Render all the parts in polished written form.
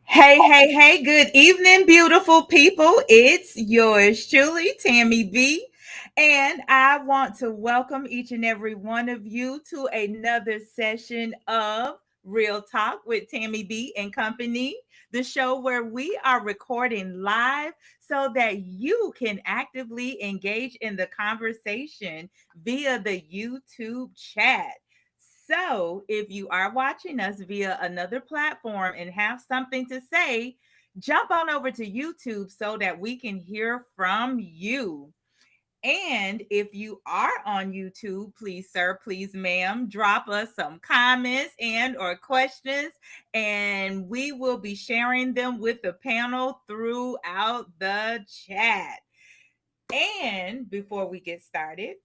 Hey, good evening, beautiful people. It's yours truly, Tammy B. And I want to welcome each and every one of you to another session of Real Talk with Tammy B and Company, the show where we are recording live so that you can actively engage in the conversation via the YouTube chat. So, if you are watching us via another platform and have something to say, jump on over to YouTube so that we can hear from you. And if you are on YouTube, please, sir, please, ma'am, drop us some comments and or questions, and we will be sharing them with the panel throughout the chat. And before we get started,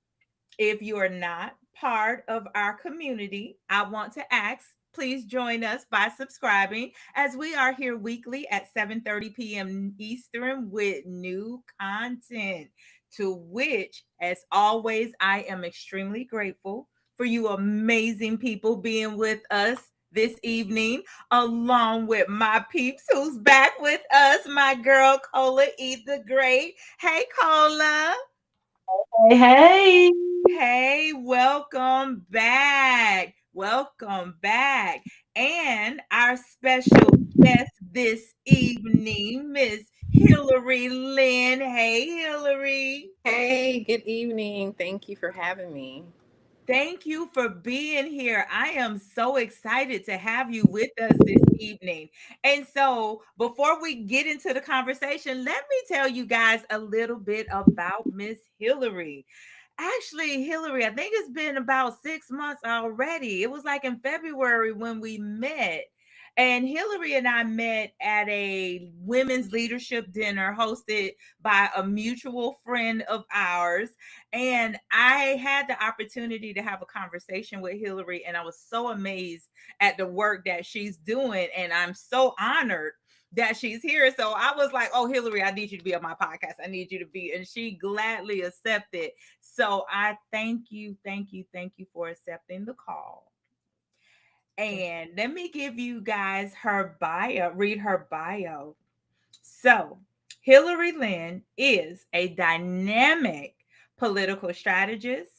if you are not part of our community, I want to ask, please join us by subscribing as we are here weekly at 7:30 p.m. Eastern with new content, to which, as always, I am extremely grateful for you amazing people being with us this evening, along with my peeps who's back with us, my girl Cola Eat the Great. Hey, Cola. Hey, hey. Hey, welcome back. Welcome back. And our special guest this evening, Miss Hilerie Lind. Hey, Hilerie. Hey, good evening. Thank you for having me. Thank you for being here. I am so excited to have you with us this evening. And so, before we get into the conversation, let me tell you guys a little bit about Miss Hilerie. Actually, Hilerie, I think it's been about 6 months already. It was like in February when we met. And Hilerie and I met at a women's leadership dinner hosted by a mutual friend of ours. And I had the opportunity to have a conversation with Hilerie, and I was so amazed at the work that she's doing. And I'm so honored that she's here. So I was like, oh, Hilerie, I need you to be on my podcast. I need you to be. And she gladly accepted. So I thank you for accepting the call. And let me give you guys her bio, read her bio. So, Hilerie Lind is a dynamic political strategist,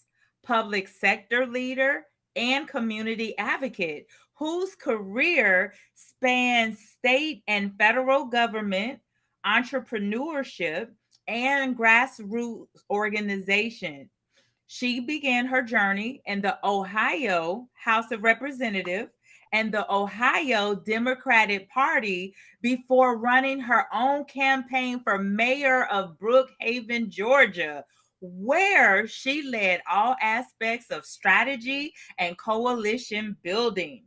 public sector leader, and community advocate whose career spans state and federal government, entrepreneurship, and grassroots organization. She began her journey in the Ohio House of Representatives and the Ohio Democratic Party before running her own campaign for mayor of Brookhaven, Georgia, where she led all aspects of strategy and coalition building.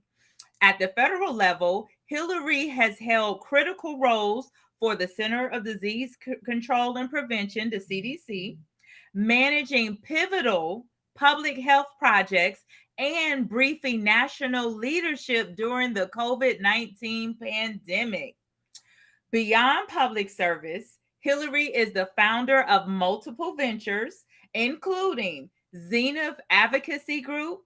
At the federal level, Hilerie has held critical roles for the Center of Disease Control and Prevention, the CDC, managing pivotal public health projects, and briefing national leadership during the COVID-19 pandemic. Beyond public service, Hilerie is the founder of multiple ventures, including Zenith Advocacy Group,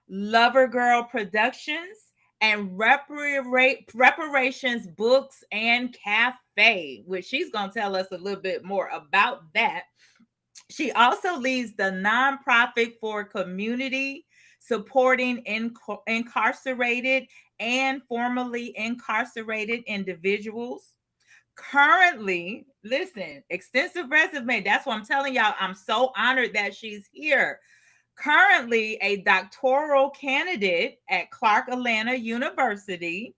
Lover Girl Productions, and Reparations Books and Cafe, which she's going to tell us a little bit more about that. She also leads the nonprofit for community supporting incarcerated and formerly incarcerated individuals. Currently, listen, extensive resume. That's what I'm telling y'all. I'm so honored that she's here. Currently, a doctoral candidate at Clark Atlanta University.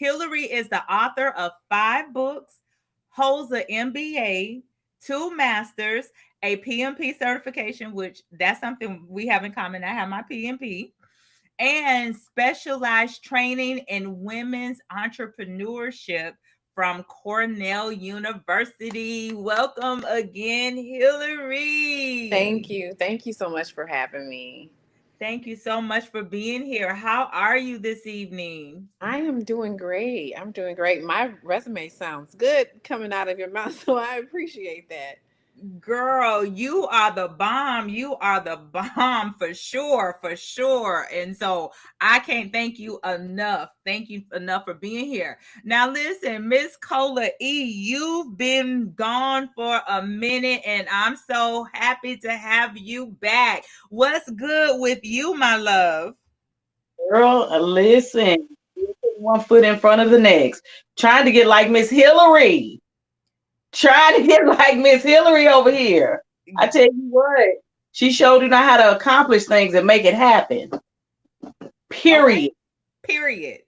Hilerie is the author of 5 books, holds an MBA, 2 masters, a PMP certification, which that's something we have in common. I have my PMP, and specialized training in women's entrepreneurship from Cornell University. Welcome again, Thank Hilerie. you. Thank you so much for having me. Thank you so much for being here. How are you this evening? I am doing great. I'm doing great. My resume sounds good coming out of your mouth, so I appreciate that. Girl, you are the bomb. You are the bomb for sure, for sure. And so I can't thank you enough. Thank you enough for being here. Now, listen, Miss Cola E, you've been gone for a minute, and I'm so happy to have you back. What's good with you, my love? Girl, listen. You put one foot in front of the next. Trying to get like Miss Hillary. Trying to get like Miss Hillary over here. I tell you what, she showed you know how to accomplish things and make it happen. Okay. Period. Period.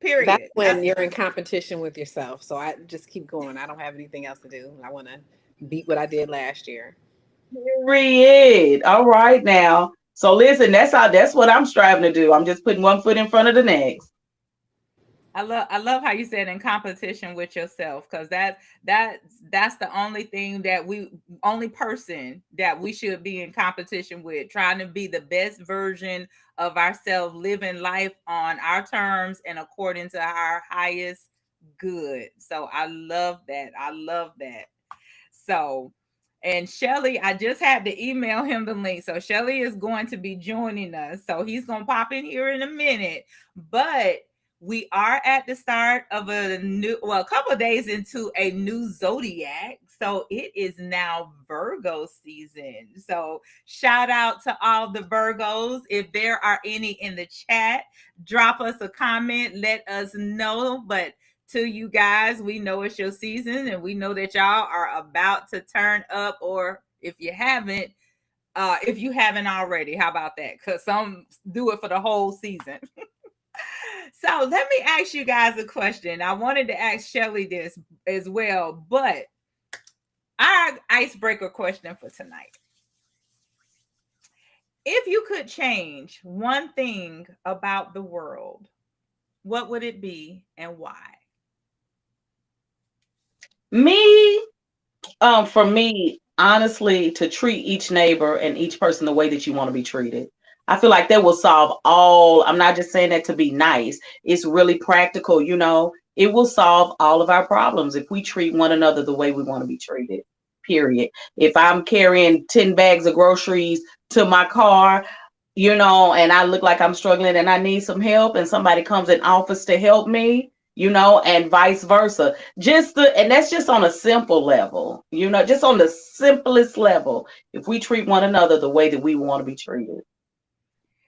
That's Period. when you're in competition with yourself. So I just keep going. I don't have anything else to do. I want to beat what I did last year. Period. All right now. So listen, that's what I'm striving to do. I'm just putting one foot in front of the next. I love how you said in competition with yourself, because that's the only thing that we only person that we should be in competition with, trying to be the best version of ourselves, living life on our terms and according to our highest good. So I love that. I love that. So, and Shelly, I just had to email him the link. So Shelly is going to be joining us. So he's going to pop in here in a minute. But we are at the start of a new, well, a couple of days into a new zodiac. So it is now Virgo season. So shout out to all the Virgos. If there are any in the chat, drop us a comment, let us know. But to you guys, we know it's your season and we know that y'all are about to turn up, or if you haven't already, how about that? Because some do it for the whole season. So let me ask you guys a question. I wanted to ask Shelly this as well, but our icebreaker question for tonight. If you could change one thing about the world, what would it be and why? Me, for me, honestly, to treat each neighbor and each person the way that you want to be treated. I feel like that will solve all. I'm not just saying that to be nice. It's really practical, you know. It will solve all of our problems if we treat one another the way we want to be treated. Period. If I'm carrying 10 bags of groceries to my car, you know, and I look like I'm struggling and I need some help, and somebody comes and offers to help me, you know, and vice versa. And that's just on a simple level, you know, just on the simplest level. If we treat one another the way that we want to be treated.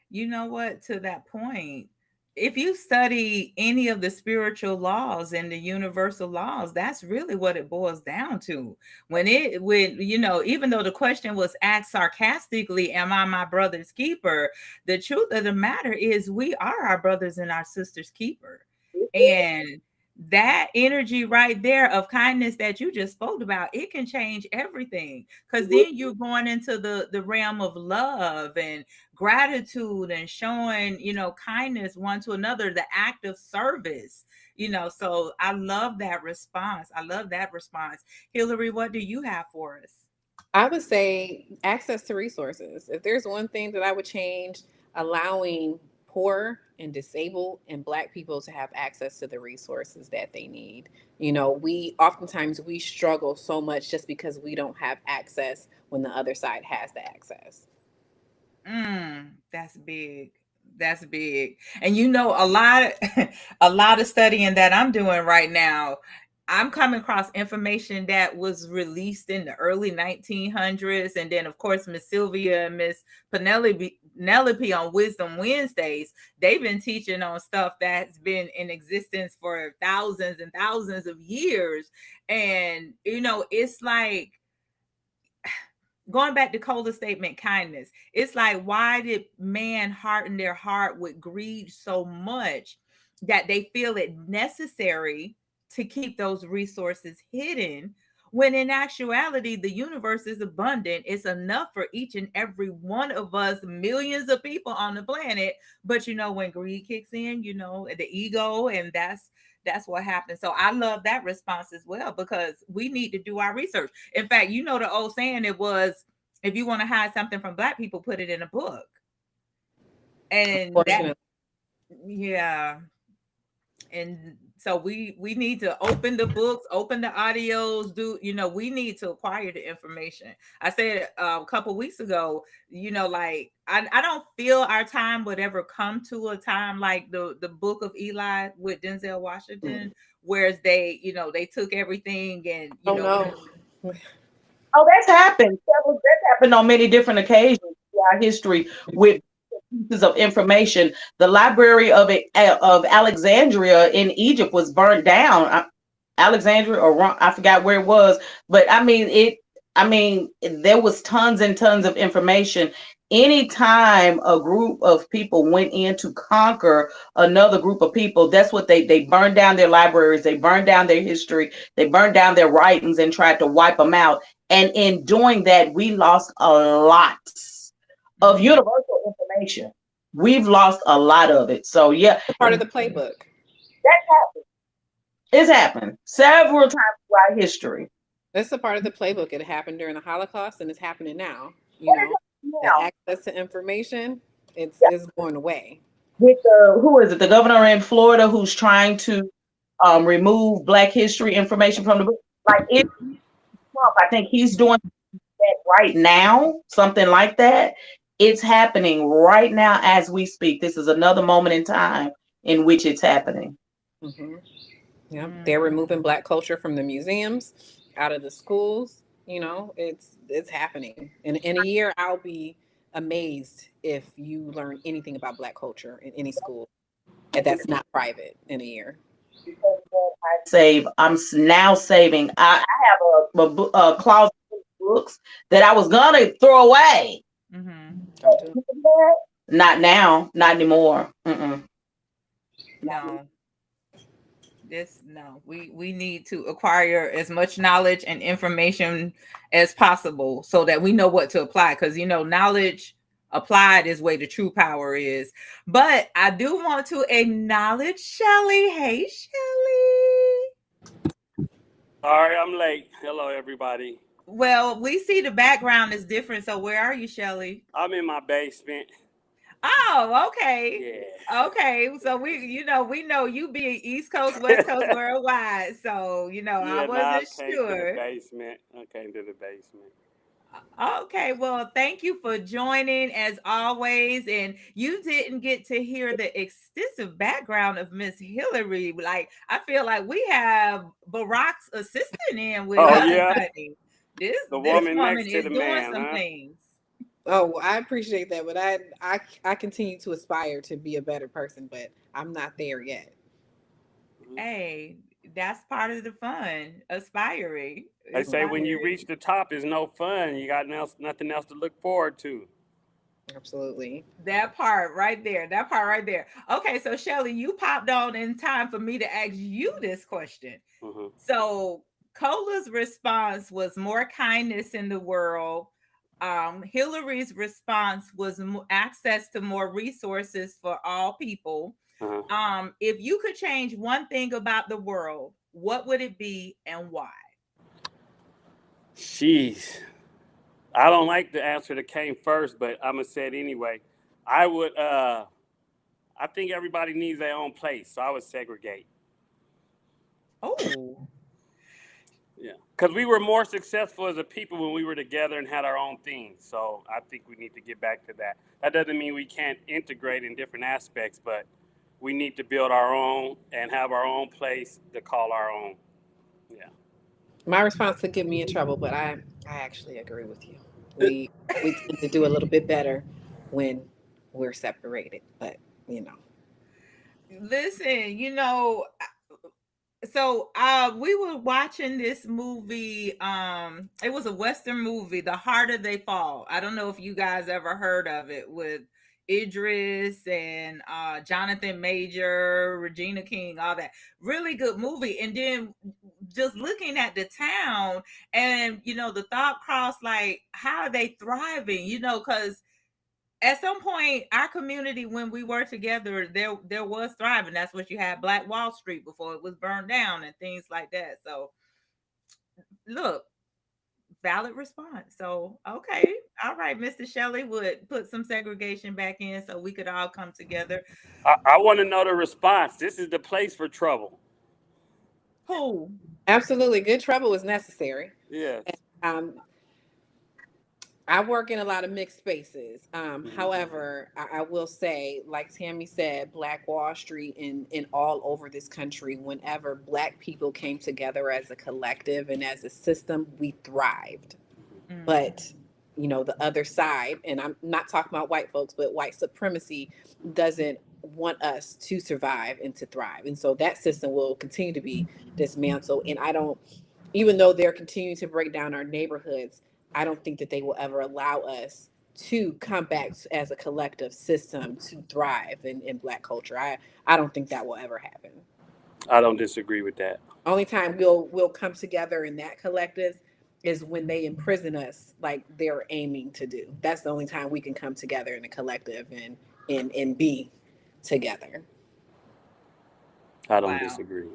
You know what? To that point, if you study any of the spiritual laws and the universal laws, that's really what it boils down to. When even though the question was asked sarcastically, am I my brother's keeper? The truth of the matter is we are our brothers and our sisters' keeper. And that energy right there of kindness that you just spoke about, it can change everything, because then you're going into the realm of love and gratitude and showing kindness one to another, the act of service. So I love that response. I love that response. Hillary, what do you have for us? I would say access to resources. If there's one thing that I would change, allowing poor and disabled and Black people to have access to the resources that they need. We oftentimes we struggle so much just because we don't have access when the other side has the access. That's big. That's big. And a lot a lot of studying that I'm doing right now, I'm coming across information that was released in the early 1900s. And then, of course, Miss Sylvia and Miss Penelope on Wisdom Wednesdays, they've been teaching on stuff that's been in existence for thousands and thousands of years. And, it's like, going back to Cola's statement, kindness. It's like, why did man harden their heart with greed so much that they feel it necessary to keep those resources hidden? When in actuality, the universe is abundant. It's enough for each and every one of us, millions of people on the planet. But when greed kicks in, the ego, and that's what happens. So I love that response as well, because we need to do our research. In fact, the old saying, it was, if you want to hide something from Black people, put it in a book. And that, Unfortunately, yeah. and so we need to open the books, open the audios, do we need to acquire the information. I said a couple weeks ago, like I don't feel our time would ever come to a time like the book of Eli with Denzel Washington, whereas they took everything and Oh no. Oh, that's happened. That's happened on many different occasions throughout history with pieces of information. The Library of Alexandria in Egypt was burnt down. Alexandria or I forgot where it was, but I mean it. I mean there was tons and tons of information. Anytime a group of people went in to conquer another group of people, that's what they burned down their libraries, they burned down their history, they burned down their writings and tried to wipe them out. And in doing that, we lost a lot of universal information. We've lost a lot of it. So yeah, Part of the playbook. that happened. It's happened several times throughout history. That's a part of the playbook. It happened during the Holocaust, and it's happening now. You know, the Now, access to information, it's yeah, is going away. with the who is it? The governor in Florida who's trying to remove Black history information from the book. Like it's Trump. I think he's doing that right now. Something like that. It's happening right now as we speak. This is another moment in time in which it's happening. Hmm. Yeah, they're removing Black culture from the museums, out of the schools. It's happening. And in a year, I'll be amazed if you learn anything about Black culture in any school, and that's not private in a year. I'm now saving. I have a closet of books that I was gonna throw away. Don't do it. Not now, not anymore. No, no, we need to acquire as much knowledge and information as possible so that we know what to apply, because knowledge applied is where the true power is. But I do want to acknowledge Shelly. Hey, Shelly. Sorry, I'm late. Hello, everybody. Well, we see the background is different, so where are you, Shelly? I'm in my basement. Oh, okay. Yeah. Okay. So we know you being East Coast, West Coast, worldwide. So, I Yeah, now I wasn't came to the sure. basement. I came to the basement. Okay, well, thank you for joining as always. And you didn't get to hear the extensive background of Miss Hilerie. Like, I feel like we have Barack's assistant in with Oh, us, yeah? honey. This The this woman woman next to is the doing man, some huh? things. Oh, I appreciate that, but I continue to aspire to be a better person, but I'm not there yet. Hey, that's part of the fun, aspiring. They say when you Aspiring. reach the top, it's no fun. You got nothing else to look forward to. Absolutely. That part right there. That part right there. Okay, so Shelly, you popped on in time for me to ask you this question. Hmm. So Cola's response was more kindness in the world. Hilarie's response was access to more resources for all people. Uh-huh. If you could change one thing about the world, what would it be and why? Jeez. I don't like the answer that came first, but I'm going to say it anyway. I would, I think everybody needs their own place, so I would segregate. Oh, Yeah, because we were more successful as a people when we were together and had our own thing. So I think we need to get back to that. That doesn't mean we can't integrate in different aspects, but we need to build our own and have our own place to call our own. Yeah. My response could get me in trouble, but I actually agree with you. We tend to do a little bit better when we're separated, but you know. listen, so we were watching this movie. It was a Western movie, The Harder They Fall. I don't know if you guys ever heard of it, with Idris and Jonathan Major, Regina King, all that. Really good movie. And then just looking at the town, and the thought crossed, like, how are they thriving? Because at some point our community, when we were together, there was thriving. That's what you had, Black Wall Street, before it was burned down and things like that. So look, Valid response. So, okay. All right. Mr. Shelley would put some segregation back in so we could all come together. I want to know the response. This is the place for trouble. Who? Absolutely. Good trouble is necessary. Yes. Um, I work in a lot of mixed spaces. Mhm. However, I will say, like Tammy said, Black Wall Street and all over this country, whenever Black people came together as a collective and as a system, we thrived. Mm, But, you know, the other side, and I'm not talking about white folks, but white supremacy doesn't want us to survive and to thrive. And so that system will continue to be dismantled. And I don't, even though they're continuing to break down our neighborhoods, I don't think that they will ever allow us to come back as a collective system to thrive in Black culture. I don't think that will ever happen. I don't disagree with that. Only time we'll come together in that collective is when they imprison us like they're aiming to do. That's the only time we can come together in a collective and be together. I don't wow. disagree.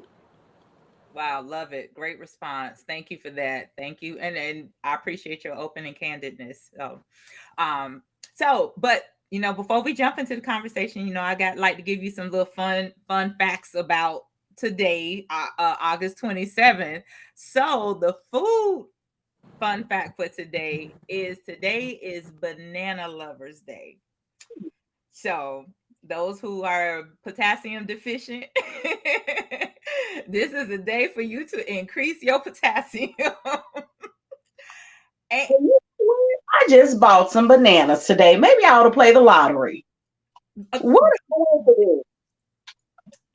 Wow, love it. Great response. Thank you for that. Thank you. And I appreciate your open and candidness. Um but before we jump into the conversation, I got like to give you some little fun facts about today, August 27th. So the food fun fact for today is Banana Lovers Day. So those who are potassium deficient, this is a day for you to increase your potassium. And Well, you know what? I just bought some bananas today. Maybe I ought to play the lottery. What is going for this?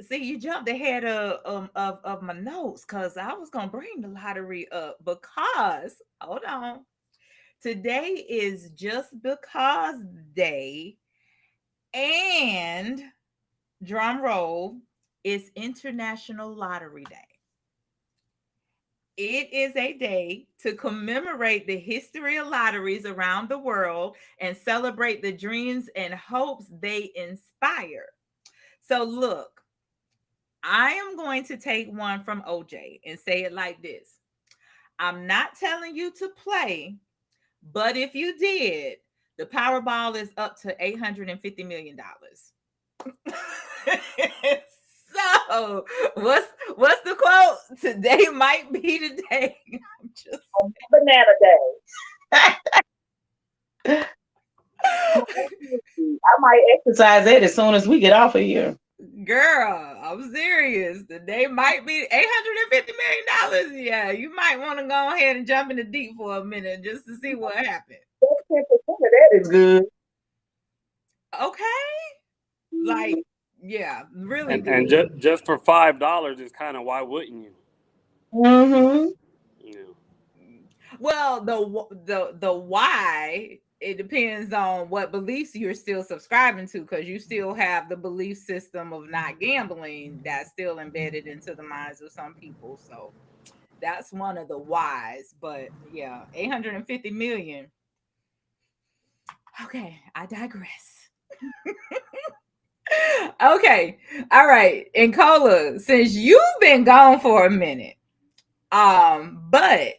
see, you jumped ahead of my notes because I was gonna bring the lottery up because hold on. Today is just because day, and drum roll, is International Lottery Day. It is a day to commemorate the history of lotteries around the world and celebrate the dreams and hopes they inspire. So, look, I am going to take one from OJ and say it like this: I'm not telling you to play, but if you did, the Powerball is up to $850 million. So, what's the quote? Today might be the day. I'm just Banana day. I might exercise that as soon as we get off of here. girl, I'm serious. The day might be $850 million. Yeah, you might want to go ahead and jump in the deep for a minute just to see what happened. 10% of that is good. Okay, like yeah, really And good. just for $5 is kind of, why wouldn't you? Mm-hmm. You know. Well, the why, it depends on what beliefs you're still subscribing to, because you still have the belief system of not gambling that's still embedded into the minds of some people. So that's one of the whys. But yeah, 850 million. Okay, I digress. Okay, all right. And Cola, since you've been gone for a minute, but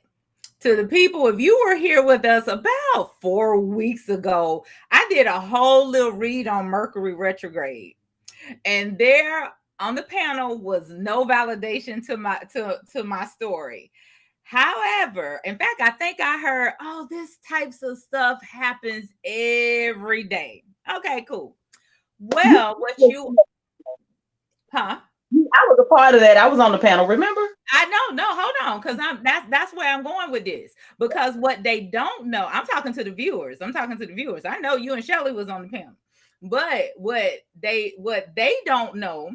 to the people, if you were here with us about 4 weeks ago, I did a whole little read on Mercury retrograde, and there on the panel was no validation to my story. However, in fact, I think I heard, oh, this types of stuff happens every day. Okay, cool. Well, what you, huh? I was a part of that. I was on the panel, remember? I know, no, hold on, because that's where I'm going with this. Because what they don't know, I'm talking to the viewers. I'm talking to the viewers. I know you and Shelley was on the panel, but what they don't know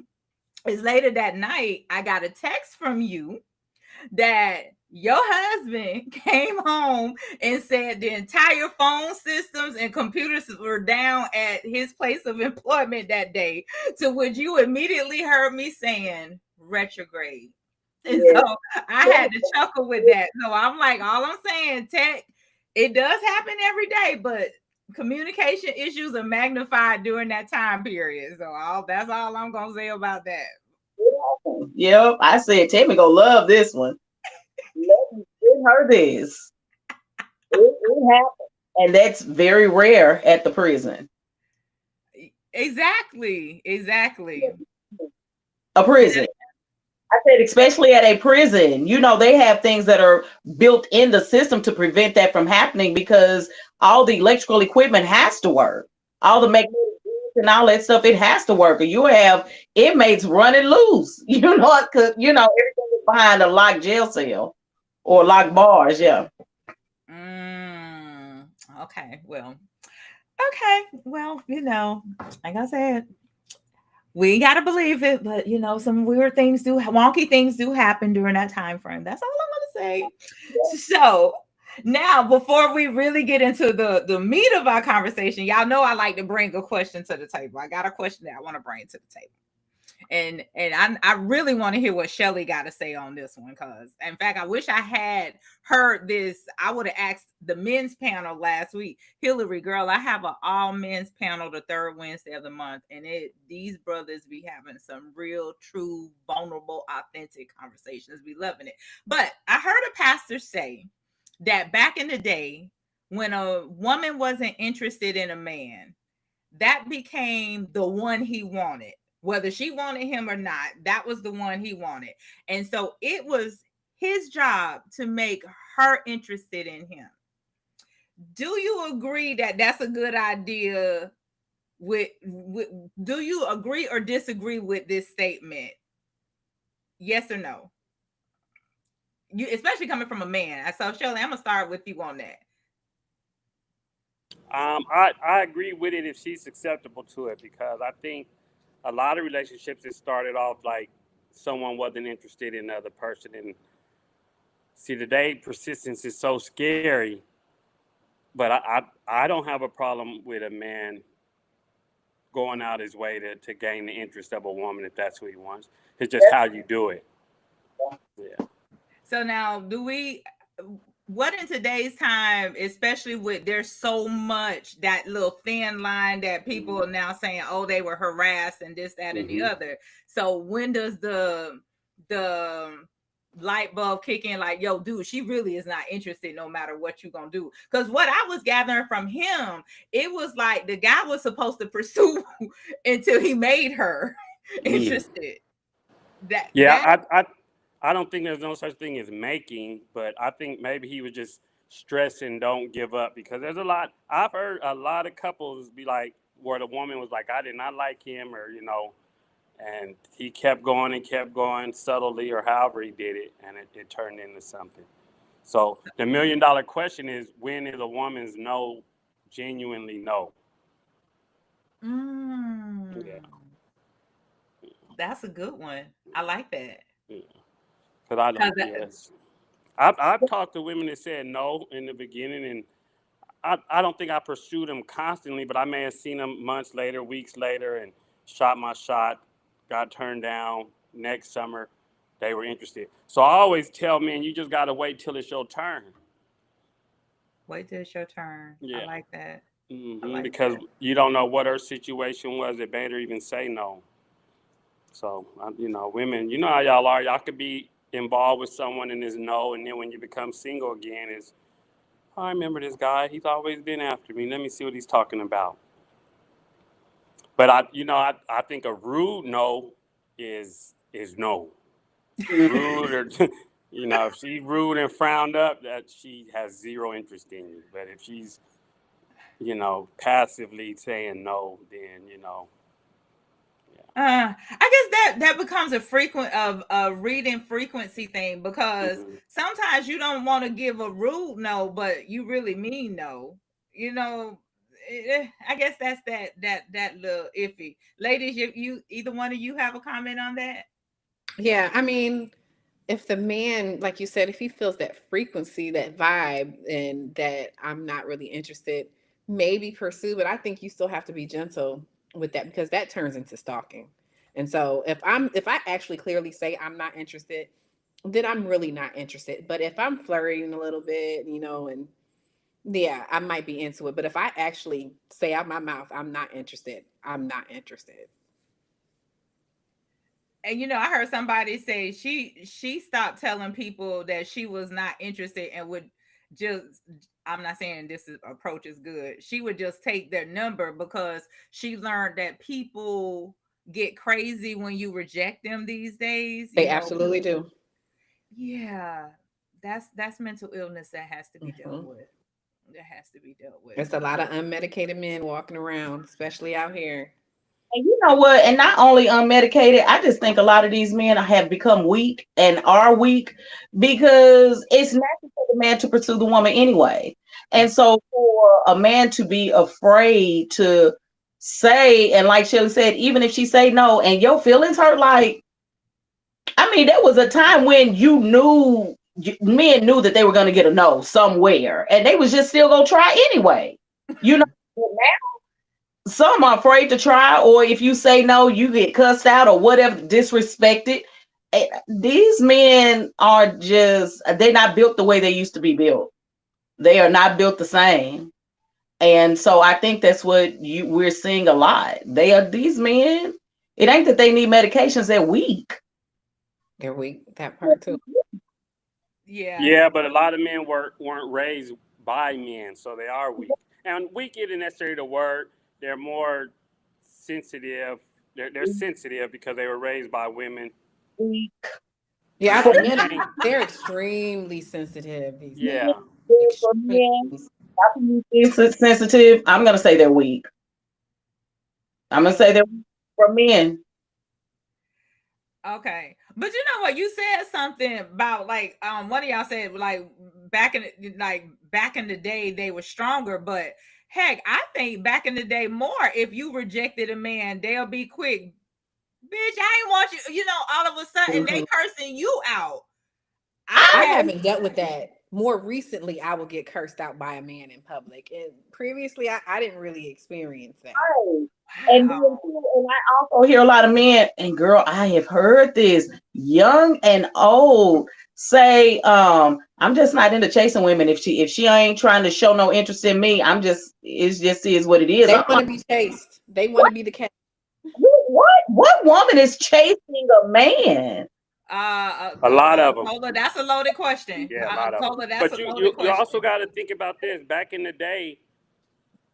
is later that night, I got a text from you that your husband came home and said the entire phone systems and computers were down at his place of employment that day. To which you immediately heard me saying retrograde. And Yeah. so I had to chuckle with that. So I'm like, all I'm saying, tech, it does happen every day, but communication issues are magnified during that time period. So that's all I'm gonna say about that. Yep. I said Tammy gonna love this one. Let me get her this. It happens. And that's very rare at the prison. Exactly. A prison. I said, especially at a prison, they have things that are built in the system to prevent that from happening because all the electrical equipment has to work. All the magnetic and all that stuff, it has to work. Or you have inmates running loose. Because everything is behind a locked jail cell or locked bars. Yeah. Mm, okay. Well, like I said, we gotta believe it, but some weird things wonky things do happen during that time frame. That's all I'm gonna say. So now, before we really get into the meat of our conversation, y'all know I like to bring a question to the table. I got a question that I want to bring to the table. And I really want to hear what Shelly got to say on this one, because in fact I wish I had heard this. I would have asked the men's panel last week. Hilerie, girl, I have an all men's panel the third Wednesday of the month, and these brothers be having some real, true, vulnerable, authentic conversations. Be loving it. But I heard a pastor say that back in the day, when a woman wasn't interested in a man, that became the one he wanted. Whether she wanted him or not, that was the one he wanted. And so it was his job to make her interested in him. Do you agree that that's a good idea? Do you agree or disagree with this statement? Yes or no? You, especially coming from a man. So Shirley, I'm gonna start with you on that. I agree with it if she's acceptable to it, because I think a lot of relationships it started off like someone wasn't interested in the other person, and see today persistence is so scary. But I don't have a problem with a man going out his way to gain the interest of a woman if that's what he wants. It's just how you do it. Yeah. So now, what in today's time, especially with there's so much that little thin line that people are now saying, oh, they were harassed and this, that, and the other. So when does the light bulb kick in? Like, yo, dude, she really is not interested no matter what you're gonna do. Because what I was gathering from him, it was like the guy was supposed to pursue until he made her interested. I don't think there's no such thing as making, but I think maybe he was just stressing don't give up, because there's a lot. I've heard a lot of couples be like, where the woman was like, I did not like him, or and he kept going subtly, or however he did it, and it turned into something. So the $1,000,000 question is, when is a woman's no genuinely no? Yeah. That's a good one. I like that. Yeah. Because I don't. Yes. I've talked to women that said no in the beginning, and I don't think I pursued them constantly, but I may have seen them months later, weeks later, and shot my shot, got turned down. Next summer, they were interested. So I always tell men, you just got to wait till it's your turn. Wait till it's your turn. I Yeah. like that. Because you don't know what her situation was that made her even say no. So, women, you know how y'all are. Y'all could be involved with someone and there's no, and then when you become single again, is, oh, I remember this guy. He's always been after me. Let me see what he's talking about. But I think a rude no is no. Rude, or if she's rude and frowned up, that she has zero interest in you. But if she's passively saying no, then I guess that becomes a frequent of a reading frequency thing, because sometimes you don't want to give a rude no, but you really mean no. I guess that's that little iffy. Ladies, you either one of you have a comment on that? Yeah, I mean, if the man, like you said, if he feels that frequency, that vibe, and that I'm not really interested, maybe pursue, but I think you still have to be gentle with that, because that turns into stalking. And so if I actually clearly say I'm not interested, then I'm really not interested. But if I'm flirting a little bit, and yeah, I might be into it. But if I actually say out my mouth, I'm not interested, I'm not interested. And I heard somebody say she stopped telling people that she was not interested, and would just I'm not saying approach is good. She would just take their number because she learned that people get crazy when you reject them these days. They absolutely do. Yeah, that's mental illness that has to be dealt Mm-hmm. with. That has to be dealt with. There's a lot of unmedicated men walking around, especially out here. And you know what? And not only unmedicated, I just think a lot of these men have become weak and are weak because it's natural for the man to pursue the woman anyway. And so for a man to be afraid to say, and like Shelly said, even if she say no and your feelings hurt, like, I mean, there was a time when men knew that they were going to get a no somewhere and they was just still going to try anyway. You know, some are afraid to try, or if you say no, you get cussed out or whatever, disrespected. These men are just, they're not built the way they used to be built. They are not built the same. And so I think that's what we're seeing a lot. These men, it ain't that they need medications, they're weak. They're weak. That part too. Yeah. Yeah, but a lot of men weren't raised by men, so they are weak. And weak isn't necessarily the word. They're more sensitive. They're sensitive because they were raised by women. Yeah, So you men, can't. they're extremely sensitive these days. Yeah. For men, sensitive, I'm gonna say they're weak. I'm gonna say they're weak for men. Okay. But you know what? You said something about like one of y'all said like back in the day they were stronger, but heck, I think back in the day more if you rejected a man, they'll be quick. Bitch, I ain't want you, all of a sudden they cursing you out. I I haven't dealt with that. More recently, I will get cursed out by a man in public. And previously, I didn't really experience that. And wow. I also hear a lot of men, and girl, I have heard this, young and old, say, I'm just not into chasing women. If she ain't trying to show no interest in me, it just is what it is. They I'm want like, to be chased. They want to be the cat. what woman is chasing a man? A lot of them. Cola, that's a loaded question. Yeah, a lot of them. Cola, that's But a you, loaded you, you question. also got to think about this. Back in the day,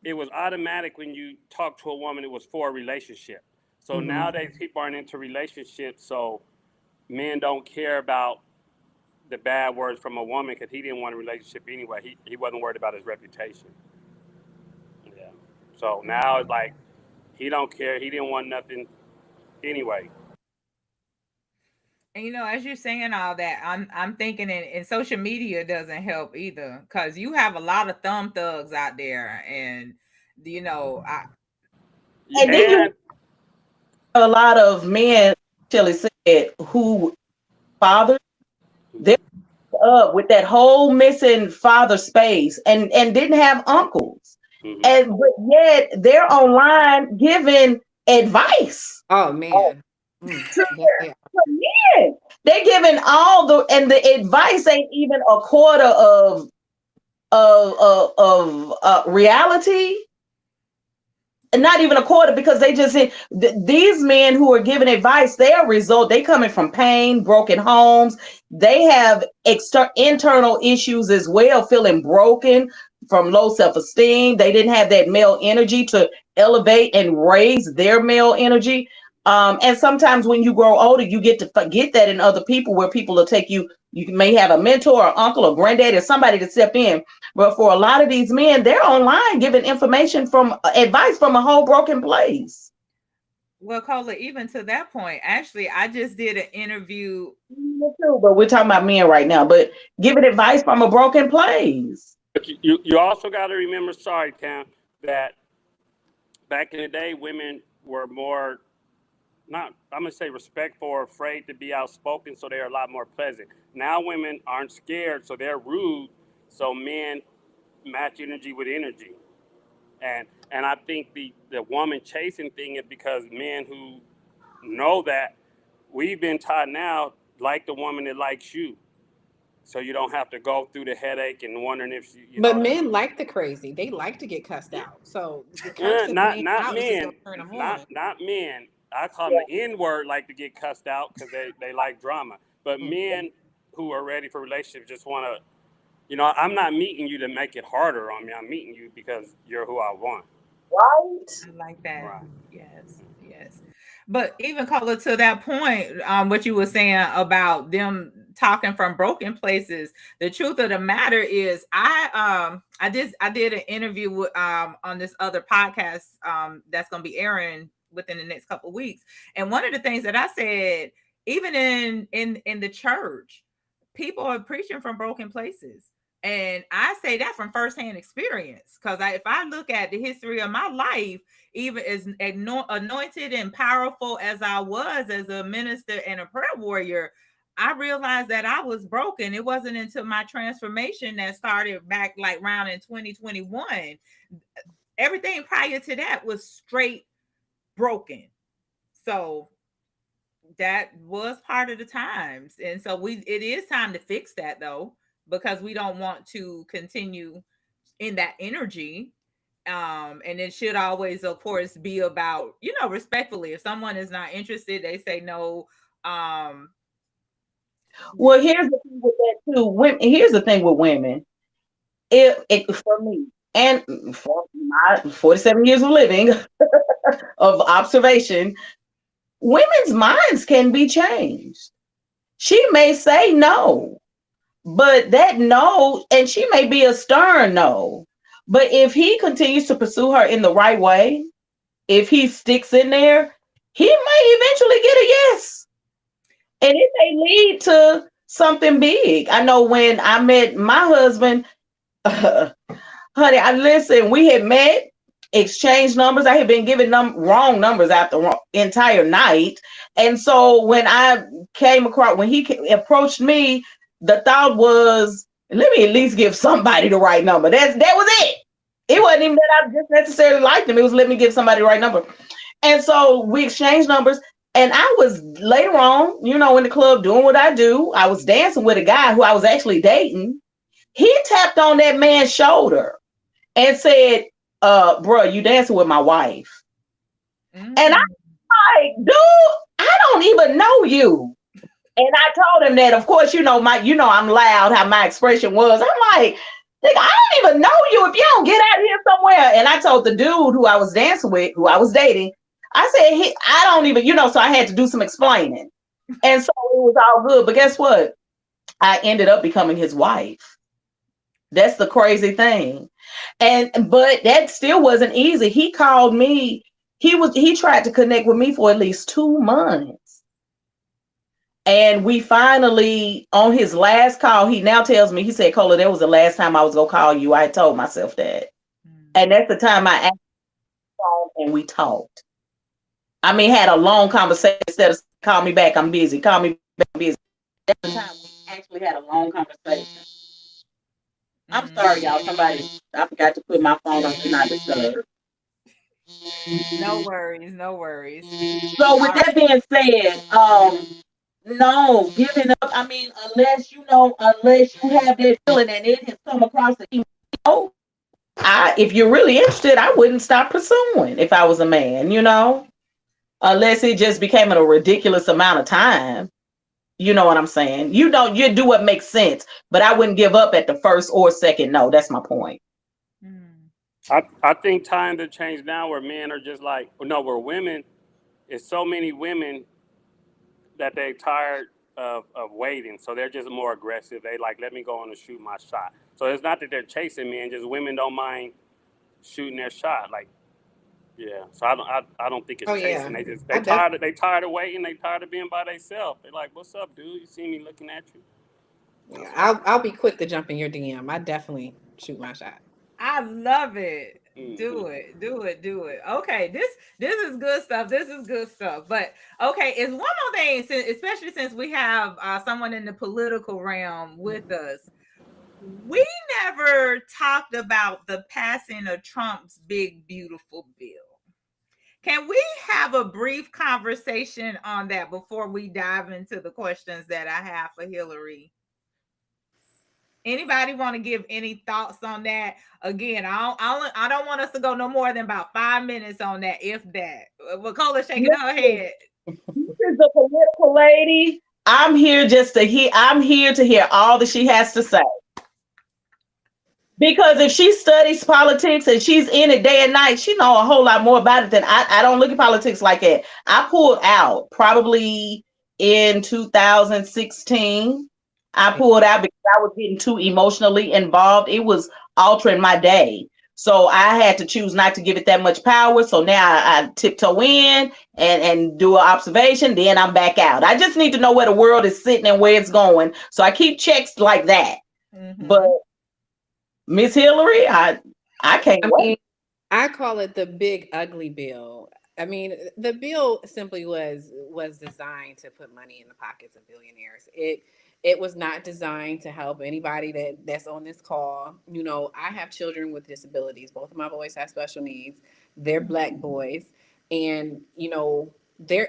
it was automatic when you talk to a woman, it was for a relationship. So nowadays, people aren't into relationships, so men don't care about the bad words from a woman because he didn't want a relationship anyway. He wasn't worried about his reputation. Yeah. So now it's like he don't care. He didn't want nothing anyway. And as you're saying all that, I'm thinking, and social media doesn't help either, because you have a lot of thumb thugs out there, and I And then you And have a lot of men, Shelly said, who fathers, they're up with that whole missing father space and didn't have uncles. But yet they're online giving advice. Oh, man. Yes, they are. Yeah. They're giving and the advice ain't even a quarter of reality. Not even a quarter, because they just said these men who are giving advice, they coming from pain, broken homes. They have internal issues as well, feeling broken from low self-esteem. They didn't have that male energy to elevate and raise their male energy. And sometimes when you grow older, you get to forget that in other people, where people will take you. You may have a mentor or uncle or granddad or somebody to step in. But for a lot of these men, they're online giving information advice from a whole broken place. Well, Cola, even to that point, actually, I just did an interview. Me too, but we're talking about men right now. But giving advice from a broken place. but you also got to remember, sorry, Tam, that back in the day, women were more not, I'm gonna say, respectful or afraid to be outspoken, so they're a lot more pleasant. Now women aren't scared, so they're rude. So men match energy with energy, and I think the woman chasing thing is because men who know that we've been taught now, like the woman that likes you, so you don't have to go through the headache and wondering if you But know. men like the crazy. They like to get cussed out. So the cursing the man Not out is just going men, to turn them on. not men. I call them the N word, like to get cussed out because they like drama. But Mm. men who are ready for relationships just want to I'm not meeting you to make it harder on me. I'm meeting you because you're who I want. Right? I like that. Right. Yes, yes. But even Cola, to that point, what you were saying about them talking from broken places, the truth of the matter is, I did an interview with, on this other podcast, that's going to be airing within the next couple of weeks, and one of the things that I said, even in the church, people are preaching from broken places. And I say that from firsthand experience, because if I look at the history of my life, even as anointed and powerful as I was as a minister and a prayer warrior, I realized that I was broken. It wasn't until my transformation that started back like around in 2021. Everything prior to that was straight broken. So that was part of the times. And so it is time to fix that though, because we don't want to continue in that energy. And it should always, of course, be about, respectfully. If someone is not interested, they say no. um Well, here's the thing with that too. Women, here's the thing with women. It for me and for my 47 years of living of observation, women's minds can be changed. She may say no, but that no, and she may be a stern no. But if he continues to pursue her in the right way, if he sticks in there, he may eventually get a yes. And it may lead to something big. I know when I met my husband, honey, I listen, we had met, exchanged numbers. I had been giving them wrong numbers out the entire night. And so when I came across, when he approached me, the thought was, let me at least give somebody the right number. That was it. It wasn't even that I just necessarily liked him. It was let me give somebody the right number. And so we exchanged numbers. And I was later on, in the club doing what I do. I was dancing with a guy who I was actually dating. He tapped on that man's shoulder and said, bro, you dancing with my wife. And I'm like, dude, I don't even know you. And I told him that, of course, I'm loud, how my expression was. I'm like, nigga, I don't even know you if you don't get out here somewhere. And I told the dude who I was dancing with, who I was dating, I said, I don't even, so I had to do some explaining. And so it was all good. But guess what? I ended up becoming his wife. That's the crazy thing. But that still wasn't easy. He called me. He tried to connect with me for at least 2 months. And we finally, on his last call, he now tells me, he said, Cola, that was the last time I was going to call you. I told myself that. And that's the time I actually called and we talked. I mean, had a long conversation instead of call me back, I'm busy. Call me back, I'm busy. That's the time we actually had a long conversation. I'm sorry, y'all. I forgot to put my phone on Do Not Disturb. No worries, no worries. So with that being said, no, giving up. I mean, unless you have that feeling and it has come across the if you're really interested, I wouldn't stop pursuing if I was a man, unless it just became a ridiculous amount of time. You know what I'm saying? You do what makes sense, but I wouldn't give up at the first or second no. That's my point. I think times have changed now where men are just like, no, where women, it's so many women that they're tired of waiting. So they're just more aggressive. They like, let me go on and shoot my shot. So it's not that they're chasing men, just women don't mind shooting their shot. Like, yeah. So I don't think it's chasing. They tired of waiting. They tired of being by themselves. They're like, what's up, dude? You see me looking at you? Yeah, I'll be quick to jump in your DM. I definitely shoot my shot. I love it. Do it. Okay, this is good stuff. This is good stuff. But okay, it's one more thing, especially since we have someone in the political realm with us. We never talked about the passing of Trump's big beautiful bill. Can we have a brief conversation on that before we dive into the questions that I have for Hilerie? Anybody want to give any thoughts on that? Again, I don't want us to go no more than about 5 minutes on that, if that. Cola shaking her head. This is a political lady. I'm here to hear all that she has to say. Because if she studies politics and she's in it day and night, she know a whole lot more about it than I don't look at politics like that. I pulled out probably in 2016. I pulled out because I was getting too emotionally involved. It was altering my day. So I had to choose not to give it that much power. So now I tiptoe in and do an observation. Then I'm back out. I just need to know where the world is sitting and where it's going. So I keep checks like that. But Mm-hmm. Miss Hillary, I can't I wait. mean, I call it the big ugly bill. I mean, the bill simply was designed to put money in the pockets of billionaires. It was not designed to help anybody that's on this call. You know, I have children with disabilities. Both of my boys have special needs. They're Black boys, and you know,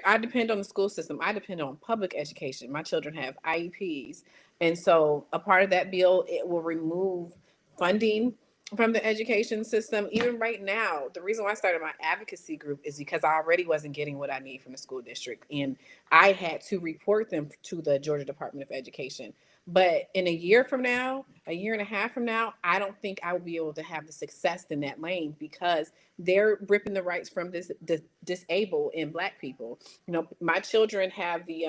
I depend on the school system. I depend on public education. My children have IEPs, and so a part of that bill, it will remove funding from the education system. Even right now, the reason why I started my advocacy group is because I already wasn't getting what I need from the school district, and I had to report them to the Georgia Department of Education. But in a year from now, a year and a half from now, I don't think I will be able to have the success in that lane because they're ripping the rights from the disabled and Black people. You know, my children have the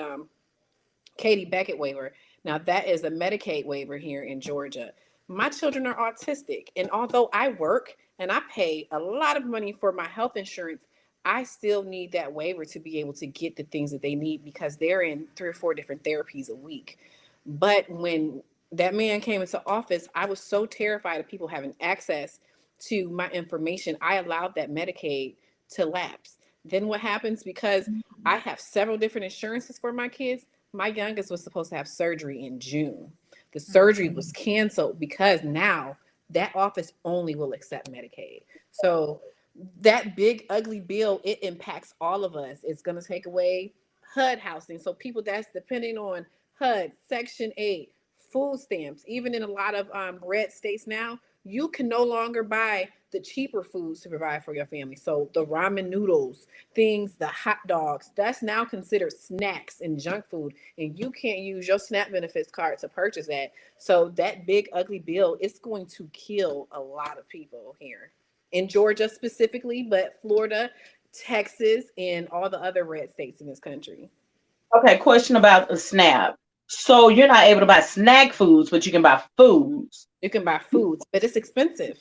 Katie Beckett waiver. Now, that is a Medicaid waiver here in Georgia. My children are autistic. And although I work and I pay a lot of money for my health insurance, I still need that waiver to be able to get the things that they need because they're in 3 or 4 different therapies a week. But when that man came into office, I was so terrified of people having access to my information. I allowed that Medicaid to lapse. Then what happens, because I have several different insurances for my kids, my youngest was supposed to have surgery in June. The surgery was canceled because now that office only will accept Medicaid. So that big ugly bill, it impacts all of us. It's going to take away HUD housing. So people that's depending on HUD, Section 8, food stamps, even in a lot of red states now, you can no longer buy the cheaper foods to provide for your family. So the ramen noodles, things, the hot dogs, that's now considered snacks and junk food. And you can't use your SNAP benefits card to purchase that. So that big ugly bill is going to kill a lot of people here in Georgia specifically, but Florida, Texas, and all the other red states in this country. Okay, question about the SNAP. So you're not able to buy snack foods, but you can buy foods You can buy foods, but it's expensive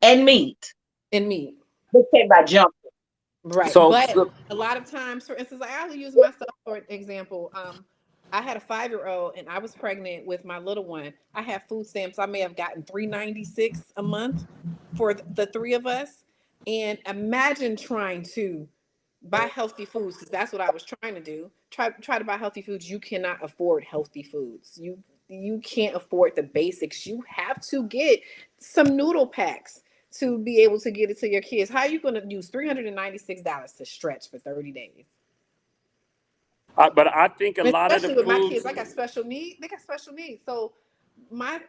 and meat, in meat. but you can't buy junk. Right. So, But a lot of times, for instance, like I'll use myself for an example. I had a 5-year-old and I was pregnant with my little one. I have food stamps. I may have gotten $3.96 a month for the three of us. And imagine trying to buy healthy foods, because that's what I was trying to do. Try to buy healthy foods. You cannot afford healthy foods. You can't afford the basics. You have to get some noodle packs to be able to get it to your kids. How are you going to use $396 to stretch for 30 days? but I think a lot of the Especially with my kids, foods. I got special needs. They got special needs. So my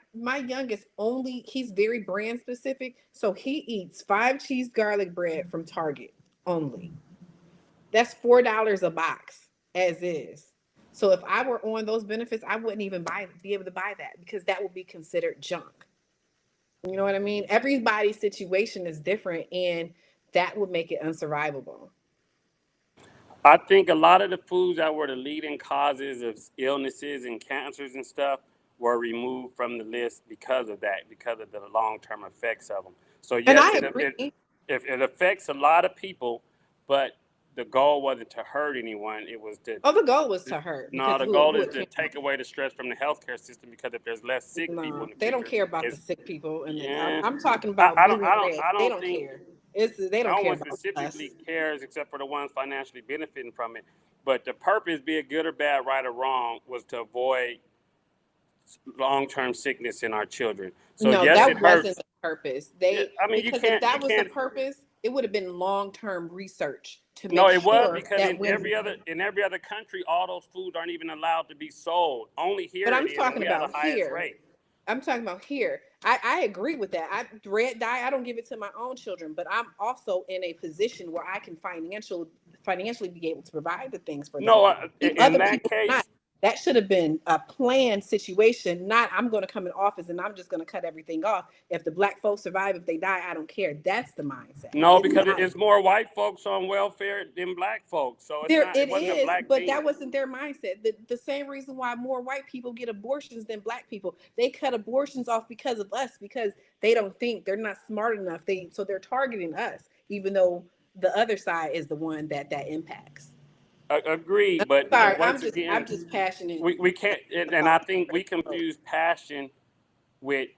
youngest, only he's very brand specific. So he eats 5 cheese garlic bread from Target only. That's $4 a box as is. So if I were on those benefits, I wouldn't even be able to buy that because that would be considered junk. You know what I mean? Everybody's situation is different, and that would make it unsurvivable. I think a lot of the foods that were the leading causes of illnesses and cancers and stuff were removed from the list because of that, because of the long term effects of them. So And yes, I agree. it affects a lot of people, but the goal wasn't to hurt anyone. It was to Oh, the goal was to hurt no, because the who goal is it to came take away the stress from the healthcare system because if there's less sick people No, in the they don't future, care about the it's sick people, and yeah. I'm talking about blue and red. I They don't don't think care. They don't no care one about specifically us. cares except for the ones financially benefiting from it. But the purpose, be it good or bad, right or wrong, was to avoid long-term sickness in our children. So No, yes, it that wasn't hurts. the purpose. Yeah, They I mean, Because if you that was the can't. purpose, it would have been long term research to No, make it was sure because that when. in every other country, all those foods aren't even allowed to be sold. Only But here it I'm is, and talking we have the about highest here. rate. I'm talking about here. I agree with that. I red dye. I don't give it to my own children, but I'm also in a position where I can financially be able to provide the things for them. No, The in other that people are case, not. That should have been a planned situation, not I'm going to come in office and I'm just going to cut everything off. If the black folks survive, if they die, I don't care. That's the mindset. No, It's because not. it's more white folks on welfare than black folks. So it's There not. It it wasn't a is, black but that thing. wasn't their mindset. The same reason why more white people get abortions than black people. They cut abortions off because of us, because they don't think, they're not smart enough. So they're targeting us, even though the other side is the one that impacts. Agreed, I'm but sorry, once I'm again, just passionate we can't. And I about think we race. confuse passion with.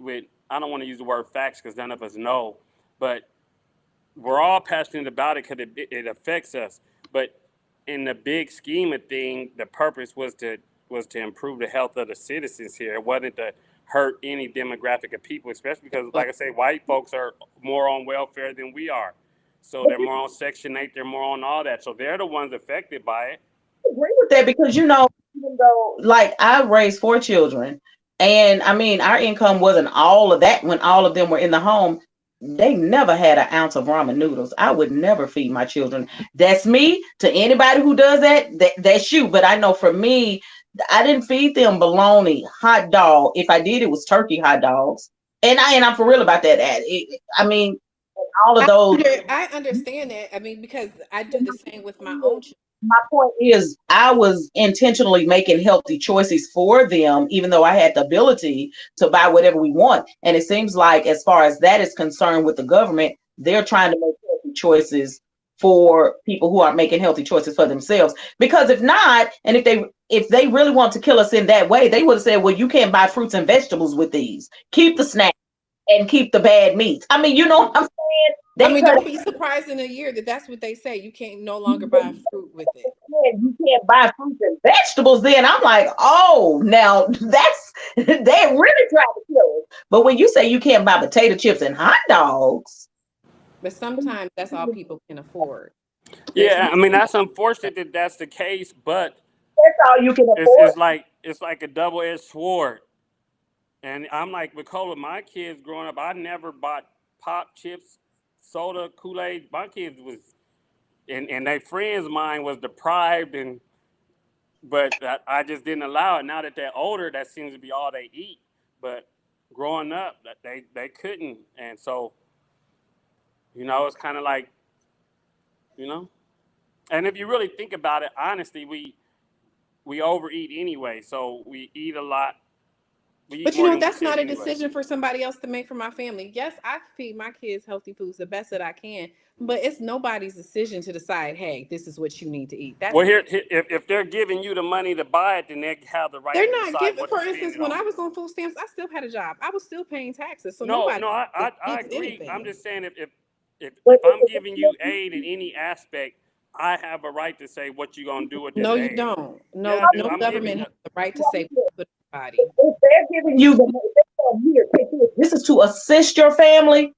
I don't want to use the word facts because none of us know, but we're all passionate about it because it affects us. But in the big scheme of things, the purpose was to improve the health of the citizens here. It wasn't to hurt any demographic of people, especially because, like I say, white folks are more on welfare than we are. So they're more on Section 8, they're more on all that. So they're the ones affected by it. Agree with that because even though like I raised 4 children, and I mean our income wasn't all of that when all of them were in the home. They never had an ounce of ramen noodles. I would never feed my children. That's me. To anybody who does that's you. But I know for me, I didn't feed them bologna, hot dog. If I did, it was turkey hot dogs. And I'm for real about that. I mean, all of those. I understand that. I mean, because I do the same with my own children. My point is, I was intentionally making healthy choices for them, even though I had the ability to buy whatever we want. And it seems like, as far as that is concerned with the government, they're trying to make healthy choices for people who aren't making healthy choices for themselves. Because if not, and if they really want to kill us in that way, they would have said, well, you can't buy fruits and vegetables with these. Keep the snacks and keep the bad meats. I mean, you know what I'm saying? I They mean, cut don't be surprised in a year that's what they say. You can't no longer buy fruit with it. you can't buy fruits and vegetables, then I'm like, oh, now they really trying to kill us. But when you say you can't buy potato chips and hot dogs, But sometimes that's all people can afford. There's Yeah, I mean that's unfortunate that that's the case, but that's all you can it's, afford. it's like it's like a double-edged sword. And I'm like, because with my kids growing up, I never bought pop chips, soda, Kool-Aid. My kids was, and their friends of mine was deprived, but I just didn't allow it. Now that they're older, that seems to be all they eat. But growing up, that they couldn't, and so it's kind of like you know. And if you really think about it, honestly, we overeat anyway, so we eat a lot. We eat But you more know, than we that's should not a anyway. decision for somebody else to make for my family. Yes, I feed my kids healthy foods the best that I can, but it's nobody's decision to decide, hey, this is what you need to eat. That's Well, if they're giving you the money to buy it, then they have the right they're to not decide giving. what to For spend instance, it when on. I was on food stamps, I still had a job. I was still paying taxes, so No, nobody no, I gives agree. I'm anything. just saying if But I'm giving you aid in any aspect, I have a right to say what you're gonna do with this No, you aid. don't. Yeah, No, I do. no I'm giving government has you. the right to say put in your body. if they're giving you the money, they say, here, take this is to assist your family.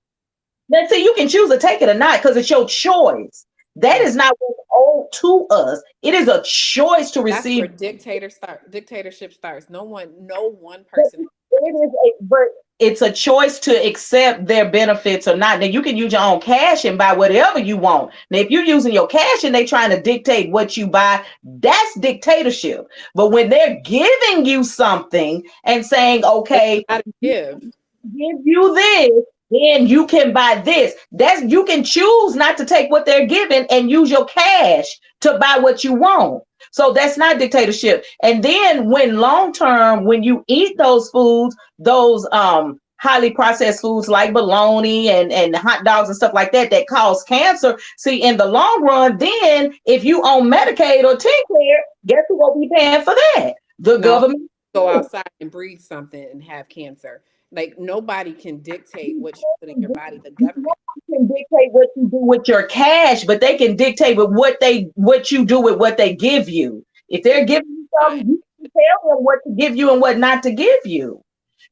Then see, you can choose to take it or not because it's your choice. That Yeah. is not what's owed to us. It is a choice to That's receive. where dictatorship starts. No one person has the It right to. is but it's a choice to accept their benefits or not. Now you can use your own cash and buy whatever you want. Now, if you're using your cash and they trying to dictate what you buy, that's dictatorship. But when they're giving you something and saying, They okay, gotta give. give you this, then you can buy this. That's you can choose not to take what they're giving and use your cash to buy what you want. So that's not dictatorship. And then when long term, when you eat those foods, those highly processed foods like bologna and hot dogs and stuff like that cause cancer. See, in the long run, then if you own Medicaid or TennCare, guess who will be paying for that? The No, government. go outside and breathe something and have cancer. Like nobody can dictate what you put in your body. The government. Can dictate what you do with your cash, but they can dictate with what you do with what they give you. If they're giving you something, you can tell them what to give you and what not to give you.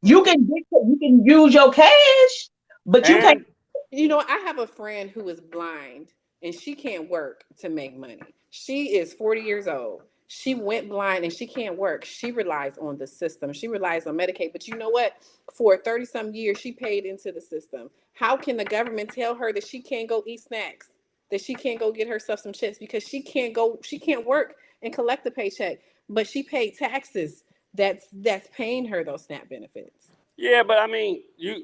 You can dictate, you can use your cash, but you can't. And You know, I have a friend who is blind and she can't work to make money. She is 40 years old. She went blind and she can't work. She relies on the system. She relies on Medicaid. But you know what? For 30 some years, she paid into the system. How can the government tell her that she can't go eat snacks? That she can't go get herself some chips because she can't work and collect a paycheck? but she paid taxes that's paying her those SNAP benefits. Yeah, but I mean,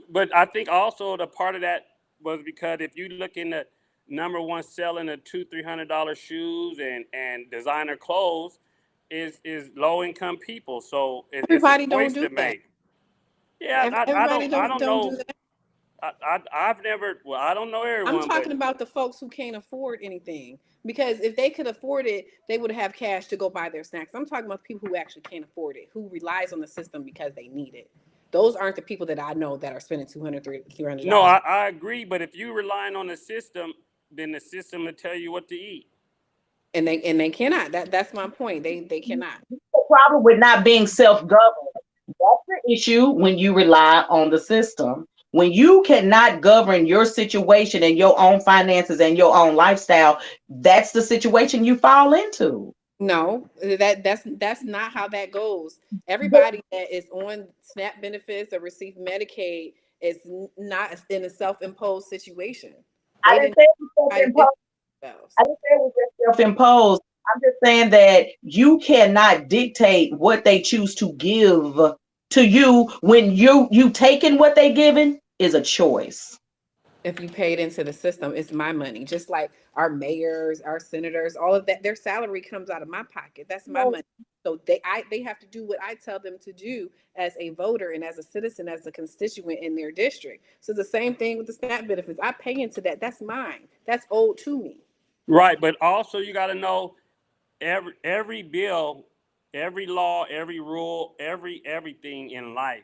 But I think also the part of that was because if you look in the number one selling the $200-300 shoes and designer clothes is low income people. So it's a Everybody don't choice do to that. make. Yeah, Everybody I don't don't don't do know. that. I've never. Well, I don't know I'm everyone, but talking about the folks who can't afford anything. Because if they could afford it, they would have cash to go buy their snacks. I'm talking about people who actually can't afford it, who relies on the system because they need it. Those aren't the people that I know that are spending no, $200. I agree. But if you're relying on the system, then the system will tell you what to eat. And they cannot. That's my point. They cannot. The problem with not being self-governed. That's the issue when you rely on the system. When you cannot govern your situation and your own finances and your own lifestyle, that's the situation you fall into. No, that's not how that goes. Everybody that is on SNAP benefits or receive Medicaid is not in a self-imposed situation. I They didn't didn't say it was try to self-imposed. do it themselves. I didn't say it was just self-imposed. I'm just saying that you cannot dictate what they choose to give to you when you taking what they given is a choice. If you paid into the system, it's my money. Just like our mayors, our senators, all of that, their salary comes out of my pocket. That's my money. So they have to do what I tell them to do as a voter and as a citizen, as a constituent in their district. So the same thing with the SNAP benefits. I pay into that. That's mine. That's owed to me. Right, but also you got to know every bill, every law, every rule, everything in life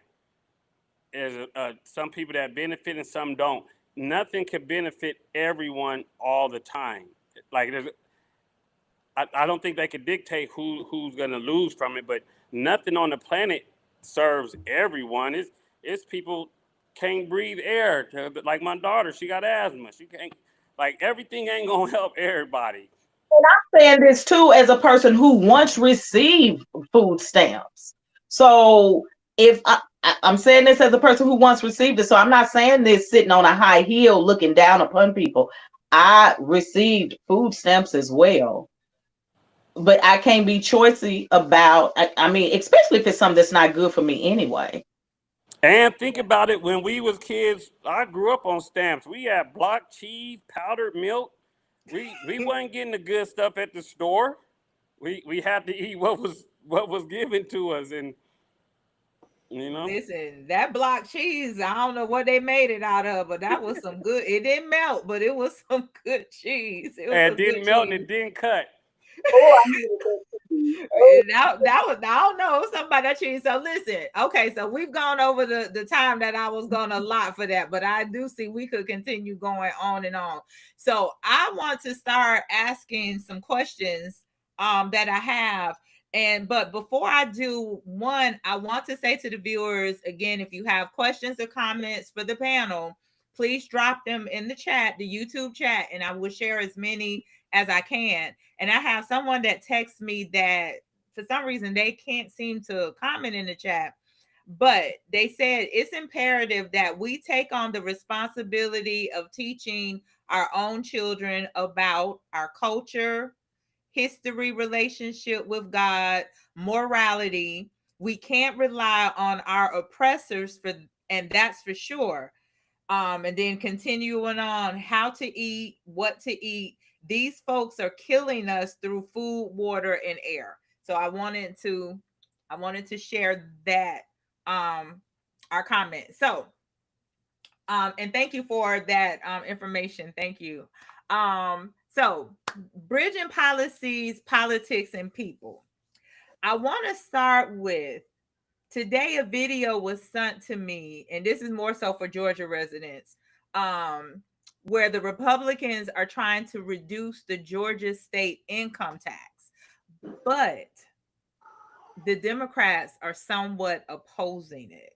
is some people that benefit and some don't. Nothing can benefit everyone all the time. Like I don't think they could dictate who's going to lose from it, but nothing on the planet serves everyone. It's people can't breathe air. Like my daughter, she got asthma. She can't. Like everything ain't gonna help everybody. And I'm saying this too as a person who once received food stamps. So if I'm saying this as a person who once received it, so I'm not saying this sitting on a high hill looking down upon people. I received food stamps as well, but I can't be choosy about. I mean, especially if it's something that's not good for me anyway. And think about it. When we was kids, I grew up on stamps. We had block cheese, powdered milk. We wasn't getting the good stuff at the store. We had to eat what was given to us, and you know, Listen, that block cheese, I don't know what they made it out of, but that was some good. It didn't melt, but it was some good cheese. It was and it some good didn't melt and cheese. it didn't cut. Oh, I needed that too. Oh, That was I don't know something about that cheese. So listen, okay, so we've gone over the time that I was gonna allot for that, but I do see we could continue going on and on. So I want to start asking some questions that I have. And but before I do one, I want to say to the viewers again, if you have questions or comments for the panel, please drop them in the chat, the YouTube chat, and I will share as many as I can. And I have someone that texts me that for some reason they can't seem to comment in the chat, but they said it's imperative that we take on the responsibility of teaching our own children about our culture, history, relationship with God, morality. We can't rely on our oppressors for, and that's for sure. And then continuing on how to eat, what to eat. These folks are killing us through food, water, and air. So I wanted to share that our comment. So and thank you for that information. Thank you. So bridging policies, politics, and people. I want to start with today a video was sent to me, and this is more so for Georgia residents, where the Republicans are trying to reduce the Georgia state income tax, but the Democrats are somewhat opposing it.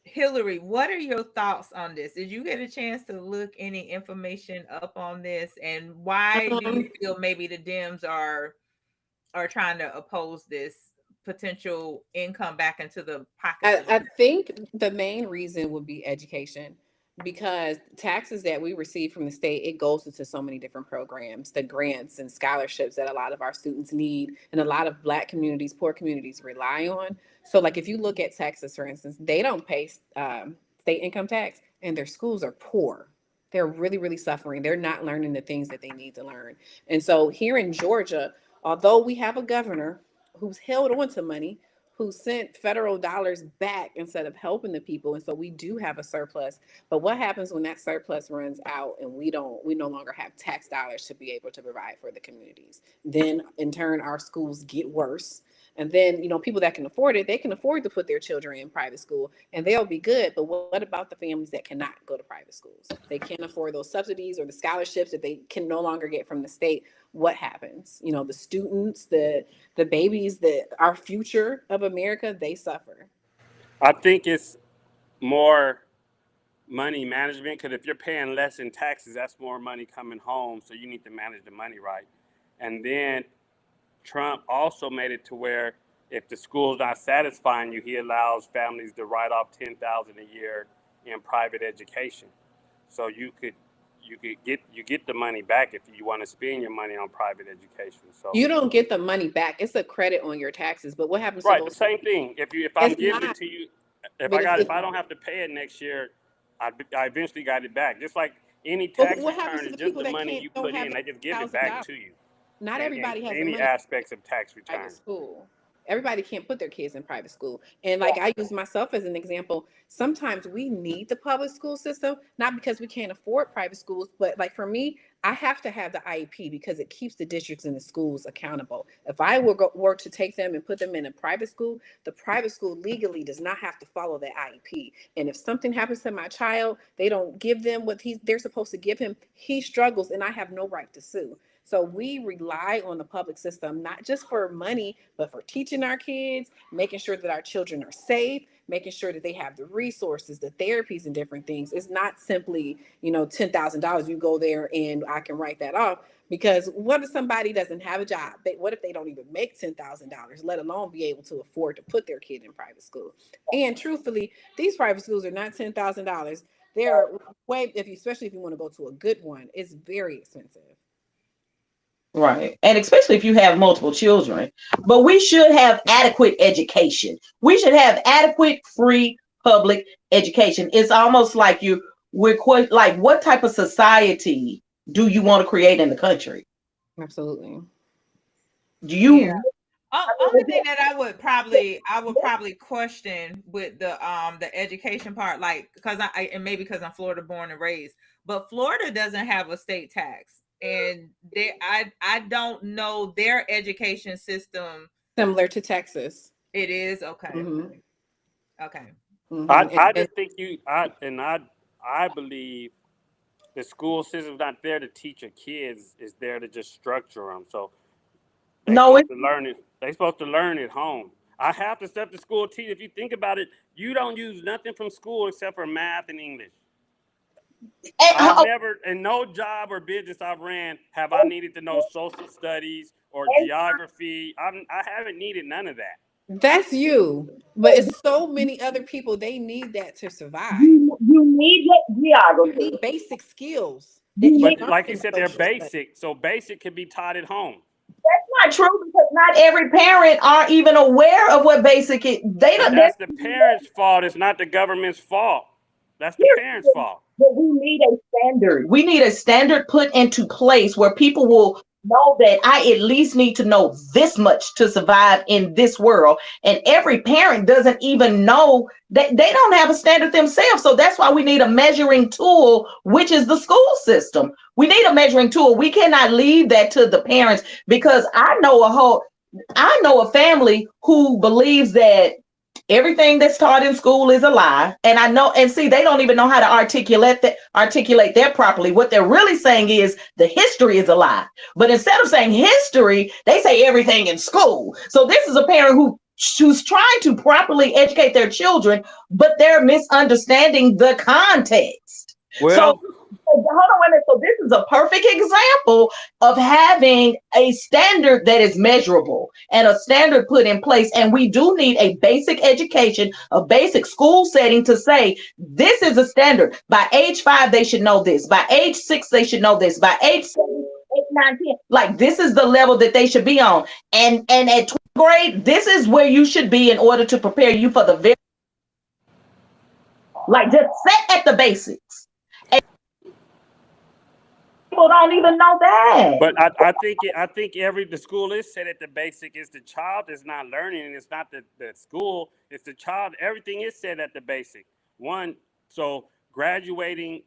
Hillary, what are your thoughts on this? Did you get a chance to look any information up on this, and why do you Um, feel maybe the Dems are trying to oppose this potential income back into the pockets of the I people? think the main reason would be education. because taxes that we receive from the state, it goes into so many different programs, the grants and scholarships that a lot of our students need, and a lot of Black communities, poor communities rely on. So like if you look at Texas, for instance, they don't pay state income tax, and their schools are poor. They're really, really suffering. They're not learning the things that they need to learn. And so here in Georgia, although we have a governor who's held on to money, who sent federal dollars back instead of helping the people, and so we do have a surplus. But what happens when that surplus runs out and we no longer have tax dollars to be able to provide for the communities? Then in turn our schools get worse. And then, people that can afford it, they can afford to put their children in private school and they'll be good. But what about the families that cannot go to private schools? They can't afford those subsidies or the scholarships that they can no longer get from the state. What happens? The students, the babies, our future of America, they suffer. I think it's more money management, because if you're paying less in taxes, that's more money coming home. So you need to manage the money right. And then Trump also made it to where if the school's not satisfying you, he allows families to write off $10,000 a year in private education. So you get the money back if you want to spend your money on private education. So you don't get the money back; it's a credit on your taxes. But what happens? Right, the same thing. If I'm giving it to you, if I don't have to pay it next year, I eventually got it back. Just like any tax return is just the money you put in; they just give it back to you. Not everybody has any aspects of tax return. School. Everybody can't put their kids in private school. And like I use myself as an example, sometimes we need the public school system, not because we can't afford private schools, but like for me, I have to have the IEP because it keeps the districts and the schools accountable. If I were to take them and put them in a private school, the private school legally does not have to follow that IEP. And if something happens to my child, they don't give them what they're supposed to give him, he struggles and I have no right to sue. So we rely on the public system, not just for money, but for teaching our kids, making sure that our children are safe, making sure that they have the resources, the therapies and different things. It's not simply, $10,000, you go there and I can write that off. Because what if somebody doesn't have a job? What if they don't even make $10,000, let alone be able to afford to put their kid in private school? And truthfully, these private schools are not $10,000. They're especially if you want to go to a good one, it's very expensive. Right. And especially if you have multiple children. But we should have adequate education. We should have adequate free public education. It's almost like what type of society do you want to create in the country? Absolutely. Do you only thing that I would probably question with the education part, like because and maybe because I'm Florida born and raised, but Florida doesn't have a state tax. And I don't know their education system. Similar to Texas. It is okay. Mm-hmm. Okay. Mm-hmm. I just think I believe the school system's not there to teach your kids; it's there to just structure them. So they're supposed to learn at home. I have to step to school teach. If you think about it, you don't use nothing from school except for math and English. I've never, in no job or business I've ran, have I needed to know social studies or geography. I haven't needed none of that. That's you. But it's so many other people, they need that to survive. You need geography. You need basic skills. But like you said, they're basic. So basic can be taught at home. That's not true because not every parent are even aware of what basic is. That's the parents' fault. It's not the government's fault. That's the parents' fault. But we need a standard. We need a standard put into place where people will know that I at least need to know this much to survive in this world. And every parent doesn't even know that they don't have a standard themselves. So that's why we need a measuring tool, which is the school system. We need a measuring tool. We cannot leave that to the parents because I know a family who believes that everything that's taught in school is a lie. And they don't even know how to articulate that properly. What they're really saying is the history is a lie. But instead of saying history, they say everything in school. So this is a parent who's trying to properly educate their children, but they're misunderstanding the context. Well, Hold on, wait a minute. So this is a perfect example of having a standard that is measurable and a standard put in place. And we do need a basic education, a basic school setting to say this is a standard. By age 5, they should know this. By age 6, they should know this. By age 7, 8, 9, 10, like this is the level that they should be on. And at 12th grade, this is where you should be in order to prepare you for the very, like, just set at the basics. People don't even know that. But I think the school is set at the basic. Is the child is not learning, and it's not the school. It's the child. Everything is set at the basic. One, so graduating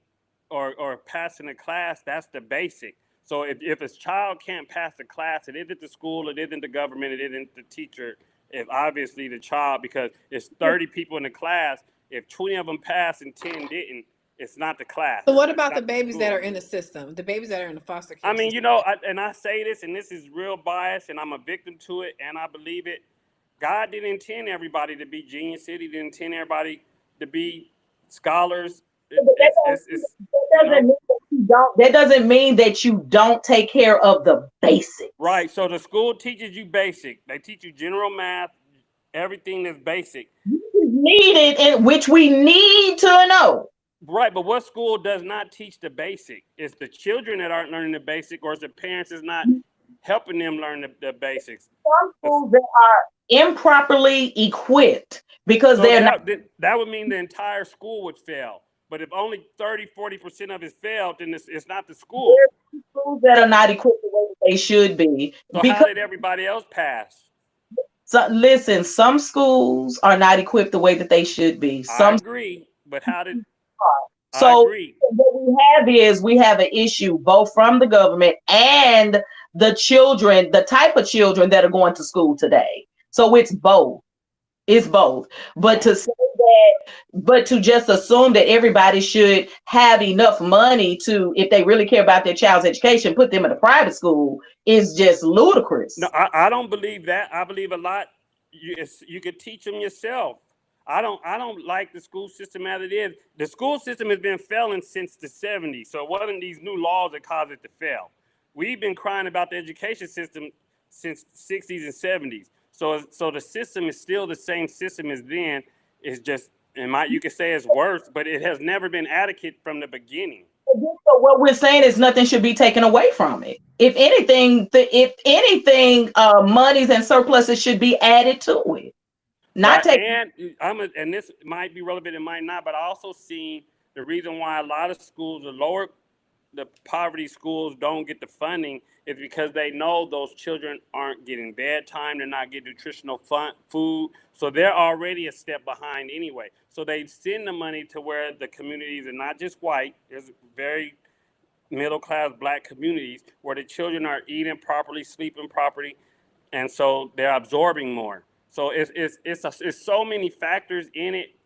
or passing a class, that's the basic. So if a child can't pass a class, it isn't the school, it isn't the government, it isn't the teacher. If obviously the child, because it's 30 people in the class, if 20 of them passed and 10 didn't, it's not the class. So what about the babies that are in the system, the babies that are in the foster care I mean, system? you know, I say this, and this is real bias, and I'm a victim to it, and I believe it. God didn't intend everybody to be geniuses. He didn't intend everybody to be scholars. That doesn't mean that you don't take care of the basics. Right. So the school teaches you basic. They teach you general math, everything that's basic. Needed, and which we need to know. Right, but what school does not teach the basic? It's the children that aren't learning the basic, or it's the parents is not helping them learn the basics. Some schools that are improperly equipped because So they're not. that would mean the entire school would fail. But if only 30-40% of it failed, then it's not the school. There's schools that are not equipped the way that they should be. So how did everybody else pass? So, listen, some schools are not equipped the way that they should be. I agree, but how did? So what we have an issue both from the government and the children, the type of children that are going to school today. So it's both. It's both. But to say that, but to just assume that everybody should have enough money to, if they really care about their child's education, put them in a private school is just ludicrous. No, I don't believe that. I believe a lot. You could teach them yourself. I don't like the school system as it is. The school system has been failing since the 70s. So it wasn't these new laws that caused it to fail. We've been crying about the education system since the 60s and 70s. So the system is still the same system as then. It's just, you could say it's worse, but it has never been adequate from the beginning. So what we're saying is nothing should be taken away from it. If anything, monies and surpluses should be added to it. Not taking. And this might be relevant, it might not, but I also seen the reason why a lot of schools, the poverty schools don't get the funding is because they know those children aren't getting bedtime, they're not getting nutritional food, so they're already a step behind anyway. So they send the money to where the communities are not just white, there's very middle-class black communities where the children are eating properly, sleeping properly, and so they're absorbing more. So it's so many factors in it.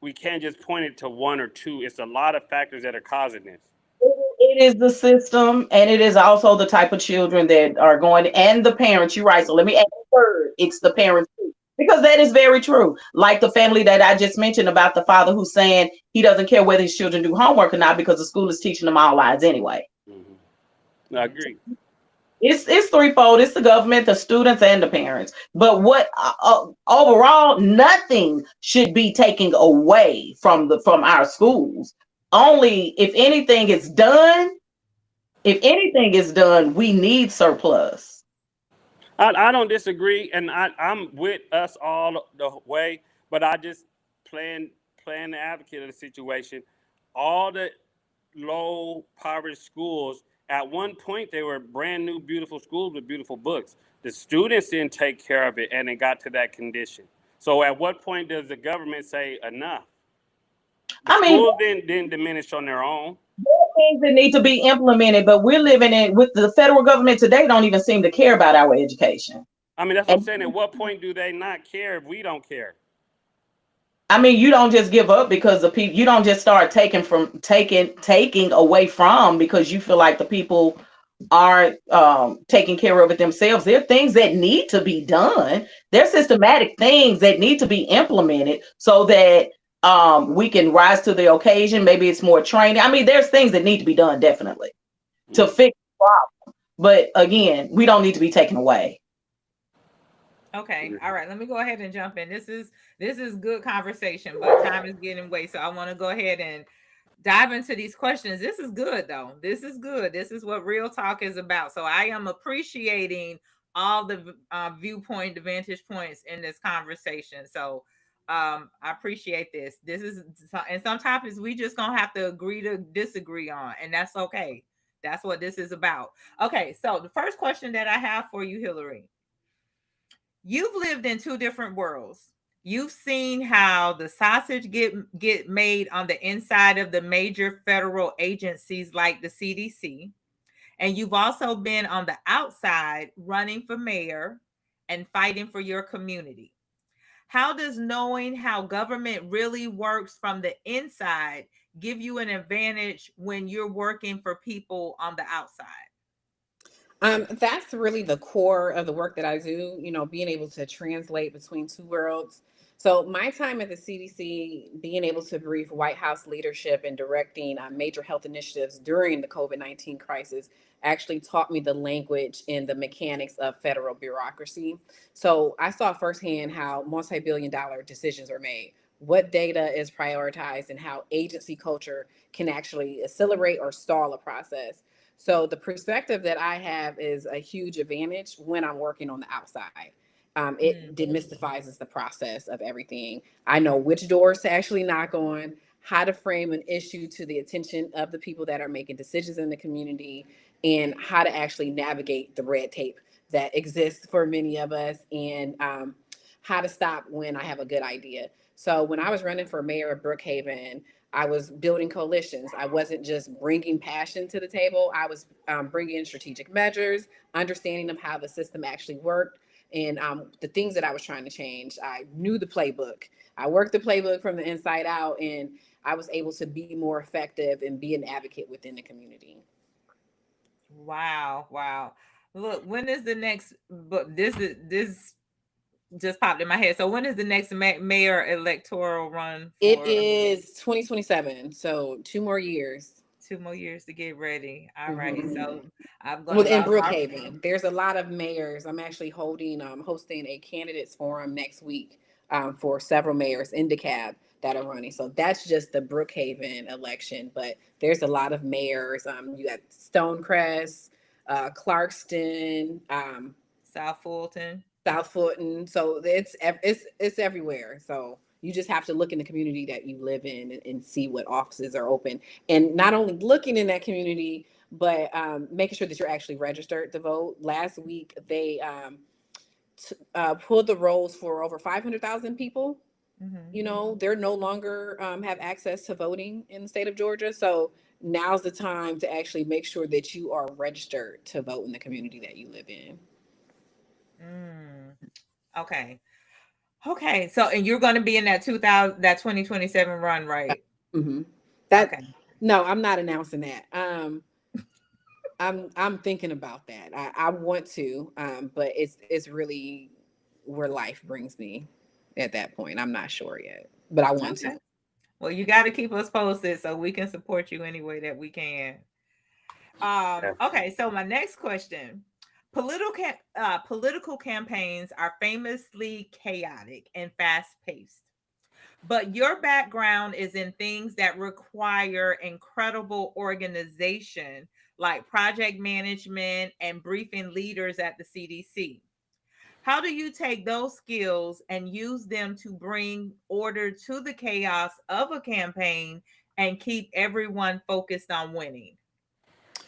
We can't just point it to one or two. It's a lot of factors that are causing this. It is the system, and it is also the type of children that are going, and the parents. You're right. So let me add a third. It's the parents too, because that is very true. Like the family that I just mentioned about the father who's saying he doesn't care whether his children do homework or not because the school is teaching them all lies anyway. Mm-hmm. I agree. It's threefold. It's the government, the students, and the parents. But what overall, nothing should be taken away from our schools. Only if anything is done, we need surplus. I don't disagree, and I'm with us all the way. But I just playing the advocate of the situation. All the low poverty schools. At one point, they were brand new, beautiful schools with beautiful books. The students didn't take care of it, and it got to that condition. So at what point does the government say enough? Schools didn't diminish on their own. There are things that need to be implemented, but we're living with the federal government today don't even seem to care about our education. I mean, that's what I'm saying. At what point do they not care if we don't care? I mean, you don't just give up because the people. You don't just start taking away from because you feel like the people aren't taking care of it themselves. There are things that need to be done. There are systematic things that need to be implemented so that We can rise to the occasion. Maybe it's more training. I mean, there's things that need to be done definitely to fix the problem. But again, we don't need to be taken away. Okay. All right. Let me go ahead and jump in. This is good conversation, but time is getting away. So I want to go ahead and dive into these questions. This is good though. This is good. This is what real talk is about. So I am appreciating all the viewpoint, the vantage points in this conversation. So I appreciate this. This is, and some topics we just gonna have to agree to disagree on, and that's okay. That's what this is about. Okay, so the first question that I have for you, Hillary, you've lived in two different worlds. You've seen how the sausage get made on the inside of the major federal agencies like the CDC, and you've also been on the outside running for mayor and fighting for your community. How does knowing how government really works from the inside give you an advantage when you're working for people on the outside? That's really the core of the work that I do, being able to translate between two worlds. So, my time at the CDC, being able to brief White House leadership and directing major health initiatives during the COVID-19 crisis actually taught me the language and the mechanics of federal bureaucracy. So, I saw firsthand how multi billion-dollar decisions are made, what data is prioritized, and how agency culture can actually accelerate or stall a process. So the perspective that I have is a huge advantage when I'm working on the outside. It Mm, demystifies the process of everything. I know which doors to actually knock on, how to frame an issue to the attention of the people that are making decisions in the community, and how to actually navigate the red tape that exists for many of us, and how to stop when I have a good idea. So when I was running for mayor of Brookhaven, I was building coalitions. I wasn't just bringing passion to the table. I was bringing strategic measures, understanding of how the system actually worked, and the things that I was trying to change. I knew the playbook. I worked the playbook from the inside out, and I was able to be more effective and be an advocate within the community. wow, wow. Look, when is the next but this just popped in my head. So when is the next mayor electoral run It for? is 2027, so 2 more years. 2 more years to get ready. All right. Mhm. So I'm Well, gonna in go. Brookhaven, there's a lot of mayors. I'm actually hosting a candidates forum next week for several mayors in DeKalb that are running. So that's just the Brookhaven election, but there's a lot of mayors. You got Stonecrest, Clarkston, South Fulton. South Fulton. So it's everywhere. So you just have to look in the community that you live in and see what offices are open. And not only looking in that community, but making sure that you're actually registered to vote. Last week they pulled the rolls for over 500,000 people. Hmm. They're no longer have access to voting in the state of Georgia. So now's the time to actually make sure that you are registered to vote in the community that you live in. Mm, okay. Okay. So and you're gonna be in that 2027 run, right? Hmm. That Okay. No, I'm not announcing that. I'm thinking about that. I want to, but it's really where life brings me at that point. I'm not sure yet, but I want to. Okay. Well, you got to keep us posted so we can support you any way that we can. Okay, so my next question. Political campaigns are famously chaotic and fast-paced. But your background is in things that require incredible organization, like project management and briefing leaders at the CDC. How do you take those skills and use them to bring order to the chaos of a campaign and keep everyone focused on winning?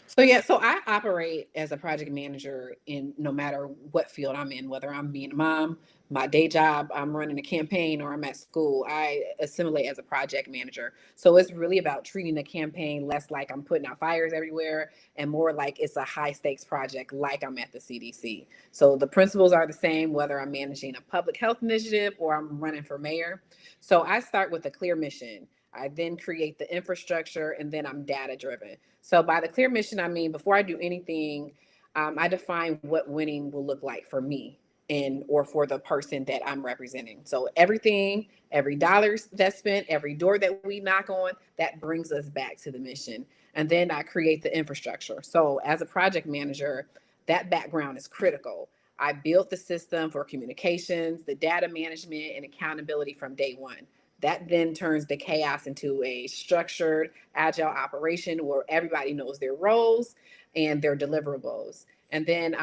So I operate as a project manager in no matter what field I'm in, whether I'm being a mom, my day job, I'm running a campaign, or I'm at school. I assimilate as a project manager. So it's really about treating the campaign less like I'm putting out fires everywhere and more like it's a high stakes project, like I'm at the CDC. So the principles are the same, whether I'm managing a public health initiative or I'm running for mayor. So I start with a clear mission. I then create the infrastructure, and then I'm data driven. So by the clear mission, I mean, before I do anything, I define what winning will look like for me. and or for the person that I'm representing. So everything, every dollar that's spent, every door that we knock on, that brings us back to the mission. And then I create the infrastructure. So as a project manager, that background is critical. I built the system for communications, the data management, and accountability from day one. That then turns the chaos into a structured, agile operation where everybody knows their roles and their deliverables. And then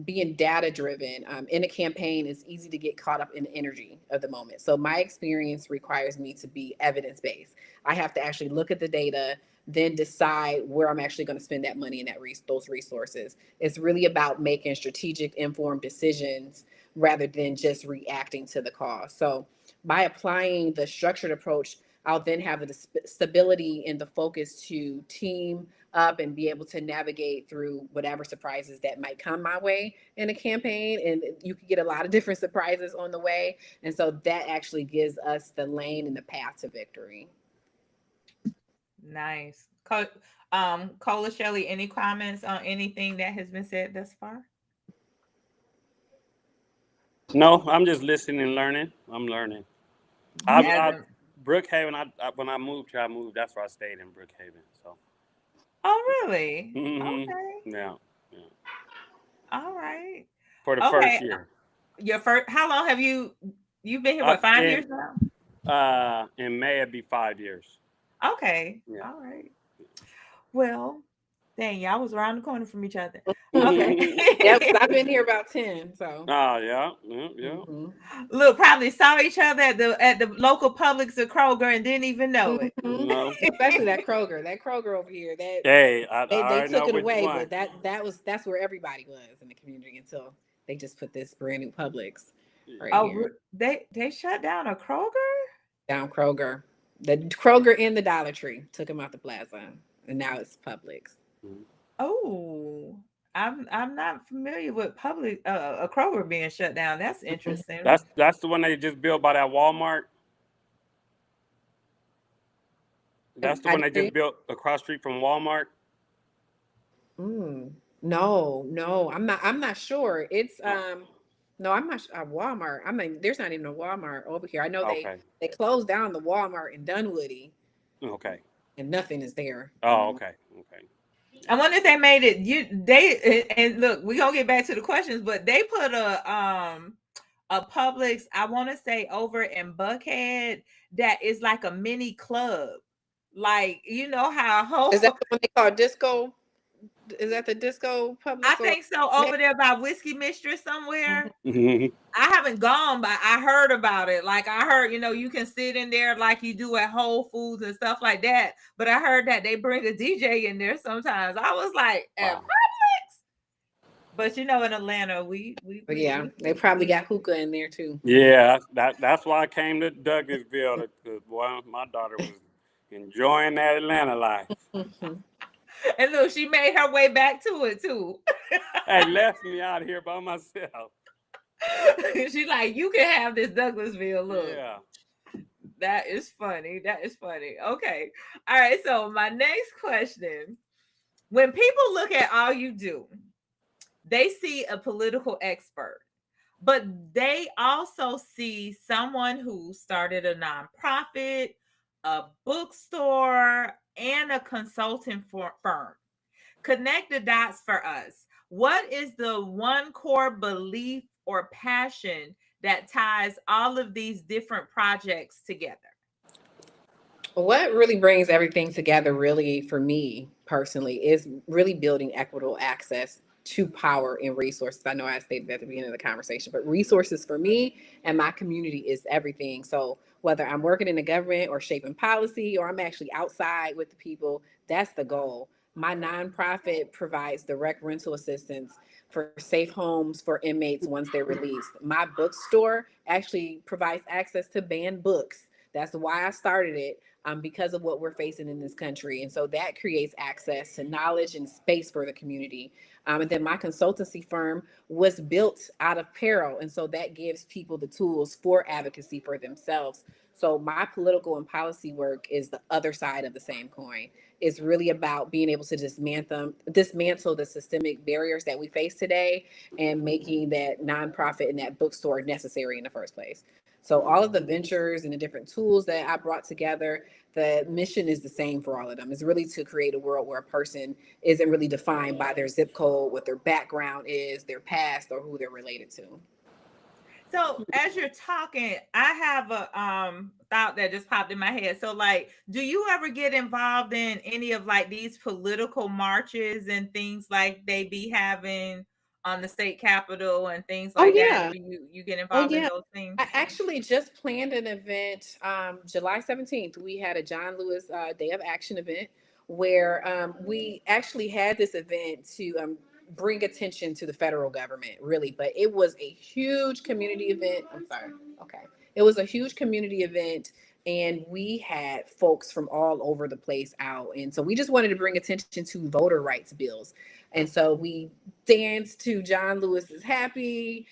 being data driven in a campaign is easy to get caught up in the energy of the moment. So my experience requires me to be evidence based. I have to actually look at the data, then decide where I'm actually going to spend that money and those resources. It's really about making strategic, informed decisions rather than just reacting to the call. So by applying the structured approach, I'll then have the stability and the focus to team up and be able to navigate through whatever surprises that might come my way in a campaign. And you can get a lot of different surprises on the way. And so that actually gives us the lane and the path to victory. Nice. Cola Shelley, any comments on anything that has been said thus far? No, I'm just listening and learning. I'm learning. As I a, Brookhaven. When I moved here, I moved. That's where I stayed in Brookhaven. So. oh, really? Hmm. Okay. Yeah. Yeah. All right. For the first Okay. year. Your first, how long have you've been here? Uh, What, 5 years in now? in May it'd be 5 years. Okay. Yeah. All right. Well, dang, y'all was around the corner from each other. Okay. Mm-hmm. Yep, I've been here about 10. So, Oh yeah, yeah, yeah. mm-hmm. Look, probably saw each other at the local Publix or Kroger and didn't even know it. Mm-hmm. No. Especially that Kroger over here. That Hey, I they already know took it which away, one. but that's where everybody was in the community until they just put this brand new Publix right Oh, here. they shut down a Kroger? Down Kroger. The Kroger and the Dollar Tree took them out the plaza, and now it's Publix. Oh, I'm not familiar with public a Kroger being shut down. That's Mhm. interesting. That's the one they just built by that Walmart. That's the I one they didn't hear just built across the street from Walmart. you. No, no, I'm not sure. It's Oh, no, I'm not Walmart. I mean, there's not even a Walmart over here. I know okay, they closed down the Walmart in Dunwoody, okay. and nothing is there. Oh, okay, okay. I wonder if they made it. And look, we gonna get back to the questions, but they put a Publix. I want to say over in Buckhead that is like a mini club. Like you know how a Is that whole the one they call Disco? Is that the Disco I Publix or think so over there by Whiskey Mistress Mhm. somewhere. Hmm. I haven't gone, but I heard about it. Like I heard, you can sit in there like you do at Whole Foods and stuff like that. But I heard that they bring a DJ in there sometimes. I was like, at Wow. Publix. But in Atlanta, But yeah, they probably got hookah in there too. Yeah, that's why I came to Douglasville. Because boy, my daughter was enjoying that Atlanta life. Mhm. and look, she made her way back to it too. Hey, left me out here by myself. She like, you can have this Douglasville look. Yeah. That is funny. That is funny. Okay. All right. So my next question: when people look at all you do, they see a political expert, but they also see someone who started a nonprofit, a bookstore, and a consulting firm. Connect the dots for us. What is the one core belief or passion that ties all of these different projects together? What really brings everything together, really, for me personally, is really building equitable access to power and resources. I know I stated at the beginning of the conversation, but resources for me and my community is everything. So whether I'm working in the government or shaping policy, or I'm actually outside with the people, that's the goal. My nonprofit provides direct rental assistance for safe homes for inmates once they're released. My bookstore actually provides access to banned books. That's why I started it, because of what we're facing in this country. And so that creates access to knowledge and space for the community. And then my consultancy firm was built out of peril. And so that gives people the tools for advocacy for themselves. So my political and policy work is the other side of the same coin. It's really about being able to dismantle the systemic barriers that we face today and making that nonprofit and that bookstore necessary in the first place. So all of the ventures and the different tools that I brought together, the mission is the same for all of them. It's really to create a world where a person isn't really defined by their zip code, what their background is, their past, or who they're related to. So as you're talking, I have a thought that just popped in my head. So like, do you ever get involved in any of like these political marches and things like they be having on the state capitol and things Oh like that? yeah. Do you get Oh involved in yeah. those things? I actually just planned an event July 17th. We had a John Lewis Day of Action event where we actually had this event to bring attention to the federal government, really. But it was a huge community event. I'm sorry. Okay. It was a huge community event, and we had folks from all over the place out. And so we just wanted to bring attention to voter rights bills. And so we danced to John Lewis's Happy.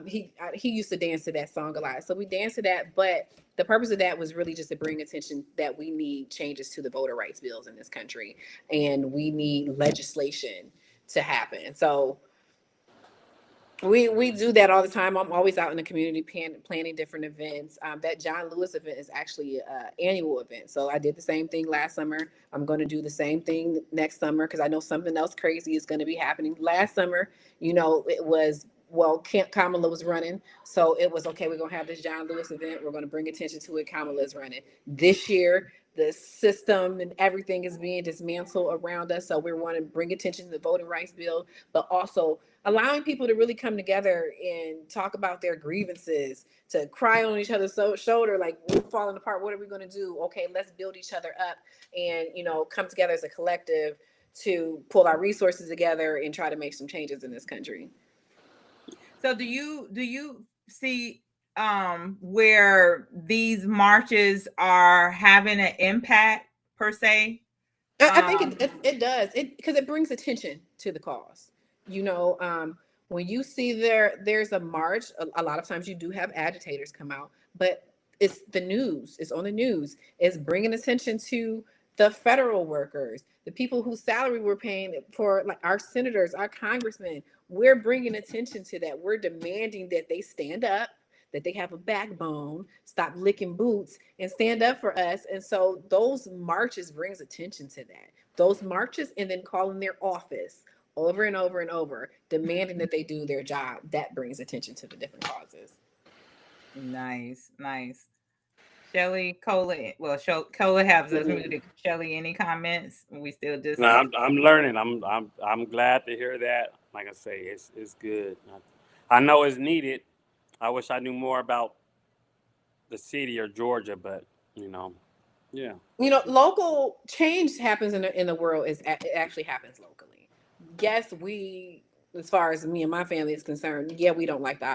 He used to dance to that song a lot, so we danced to that. But the purpose of that was really just to bring attention that we need changes to the voter rights bills in this country, and we need legislation to happen. So we do that all the time. I'm always out in the community planning different events. That John Lewis event is actually an annual event. So I did the same thing last summer. I'm going to do the same thing next summer because I know something else crazy is going to be happening. Last summer, it was, well, Kamala was running. So it was, okay, we're going to have this John Lewis event. We're going to bring attention to it. Kamala is running. This year, the system and everything is being dismantled around us. So we want to bring attention to the voting rights bill, but also allowing people to really come together and talk about their grievances, to cry on each other's shoulder, like, we're falling apart. What are we going to do? Okay, let's build each other up and, come together as a collective to pull our resources together and try to make some changes in this country. So do you see where these marches are having an impact per se? I think Um it does it because it brings attention to the cause. You know, when you see there's a march, a lot of times you do have agitators come out, but it's the news. It's on the news. It's bringing attention to the federal workers, the people whose salary we're paying for, like our senators, our congressmen. We're bringing attention to that. We're demanding that they stand up, that they have a backbone, stop licking boots, and stand up for us. And so those marches brings attention to that. Those marches, and then calling their office over and over and over, demanding that they do their job. That brings attention to the different causes. nice, nice. Shelly, Cola, well, Cola has us Mhm. muted. Shelly, any comments? We still No, just I'm learning. I'm glad to hear that. Like I say, it's good. I know it's needed. I wish I knew more about the city or Georgia, but you know, yeah. Local change happens in the world. It actually happens locally. Yes, we, as far as me and my family is concerned, yeah, we don't like the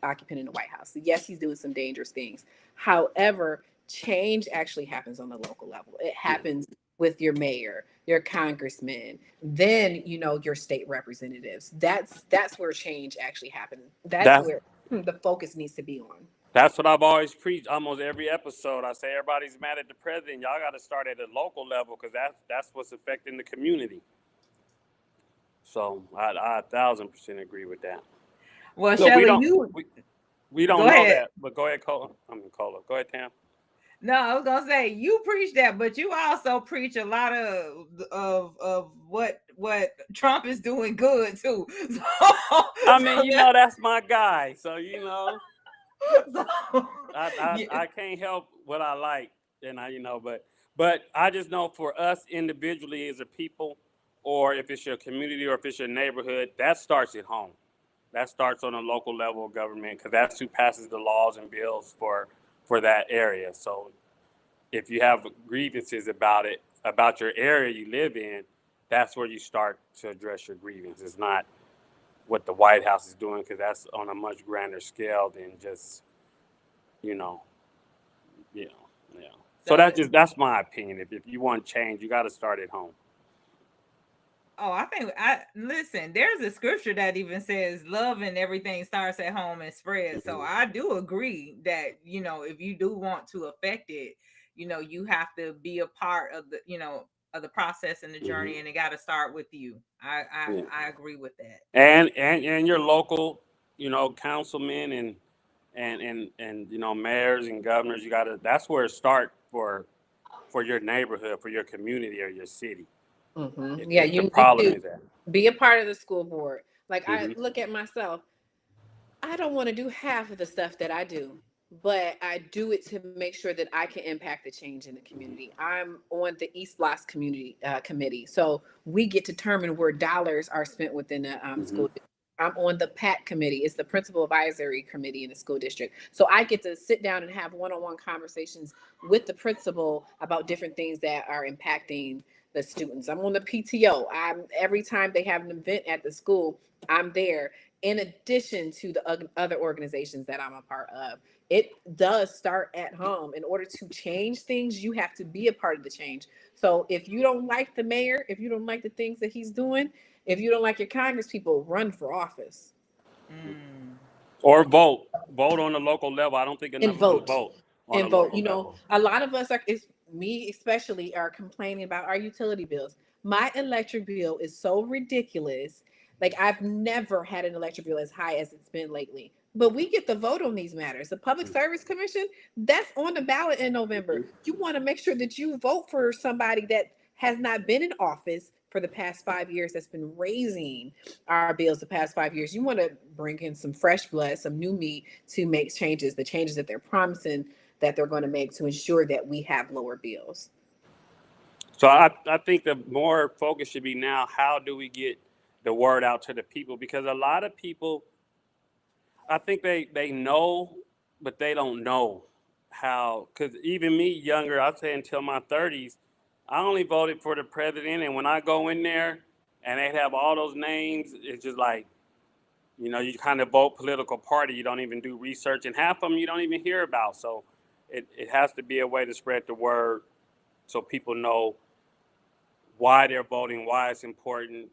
occupant in the White House. Yes, he's doing some dangerous things. However, change actually happens on the local level. It Yeah. happens with your mayor, your congressman, then your state representatives. That's where change actually happens. That's That's where the focus needs to be on. that's what I've always preached. Almost every episode, I say everybody's mad at the president. Y'all got to start at the local level because that's what's affecting the community. So I 1,000% agree with that. well, No, we Shelly, don't. you We, we don't go know ahead. that. But go ahead, Cola. I mean, Cola. Go ahead, Tam. No, I was gonna say you preach that, but you also preach a lot of what Trump is doing good too. I So, mean, that's my guy. So so yeah. I can't help what I like, and but I just know for us individually as a people, or if it's your community or if it's your neighborhood, that starts at home. That starts on a local level of government because that's who passes the laws and bills for that area. So if you have grievances about it, about your area you live in, that's where you start to address your grievance. It's not what the White House is doing because that's on a much grander scale than just you know, you know, yeah. So So that's my opinion. If you want change, you got to start at home. Oh, I think I listen, there's a scripture that even says love and everything starts at home and spreads. So I do agree that, if you do want to affect it, you have to be a part of of the process and the Mm-hmm. journey, and it got to start with you. I I Yeah. I agree with that. And your local, councilmen and mayors and governors. You gotta. That's where it start for your neighborhood, for your community or your city. Yeah, If the you need problem to is that. be a part of the school board. Like I Mm-hmm. look at myself, I don't want to do half of the stuff that I do, but I do it to make sure that I can impact the change in the community. I'm on the East Blocks community committee, so we get to determine where dollars are spent within the Mm-hmm. school district. I'm on the PAC committee. It's the principal advisory committee in the school district. So I get to sit down and have one-on-one conversations with the principal about different things that are impacting the students. I'm on the PTO. I'm every time they have an event at the school, I'm there in addition to the other organizations that I'm a part of. It does start at home. In order to change things, you have to be a part of the change. So if you don't like the mayor, if you don't like the things that he's doing, if you don't like your Congress people, run for office Mm. Or vote. Vote on the local level. I don't think and enough of us vote. vote on the And vote. local You know, level. a lot of us are, it's me especially, are complaining about our utility bills. My electric bill is so ridiculous. Like I've never had an electric bill as high as it's been lately. But we get the vote on these matters. The Public Service Commission, that's on the ballot in November. You want to make sure that you vote for somebody that has not been in office for the past 5 years, that's been raising our bills the past 5 years. You want to bring in some fresh blood, some new meat to make changes, the changes that they're promising that they're going to make to ensure that we have lower bills. So I think the more focus should be now, how do we get the word out to the people? Because a lot of people, I think they know, but they don't know how. Because even me, younger, I'd say until my 30s, I only voted for the president. And when I go in there and they have all those names, it's just like, you kind of vote political party. You don't even do research. And half of them you don't even hear about. So it has to be a way to spread the word so people know why they're voting, why it's important,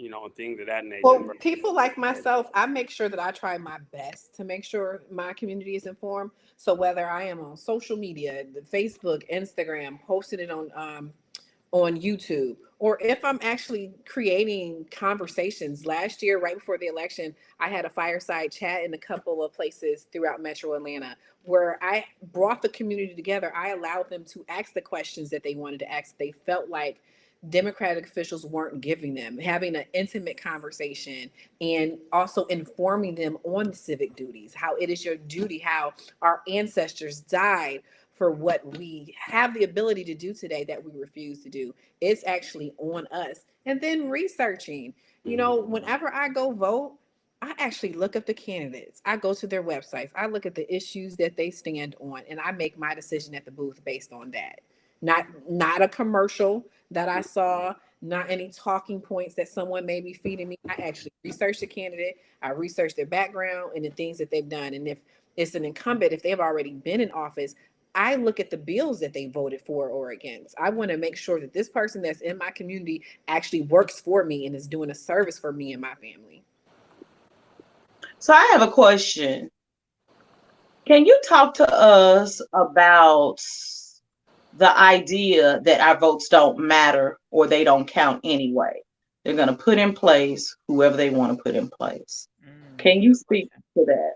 and things of that nature. Well, people like myself, I make sure that I try my best to make sure my community is informed. So whether I am on social media, the Facebook, Instagram, posting it on YouTube, or if I'm actually creating conversations. Last year, right before the election, I had a fireside chat in a couple of places throughout Metro Atlanta where I brought the community together. I allowed them to ask the questions that they wanted to ask. They felt like Democratic officials weren't giving them, having an intimate conversation and also informing them on the civic duties, how it is your duty, how our ancestors died for what we have the ability to do today that we refuse to do. It's actually on us. And then researching, whenever I go vote, I actually look up the candidates. I go to their websites. I look at the issues that they stand on, and I make my decision at the booth based on that. Not a commercial that I saw, not any talking points that someone may be feeding me. I actually research the candidate. I research their background and the things that they've done. And if it's an incumbent, if they've already been in office, I look at the bills that they voted for or against. I want to make sure that this person that's in my community actually works for me and is doing a service for me and my family. So I have a question. Can you talk to us about the idea that our votes don't matter or they don't count anyway? They're going to put in place whoever they want to put in place. Can you Good speak question. to that?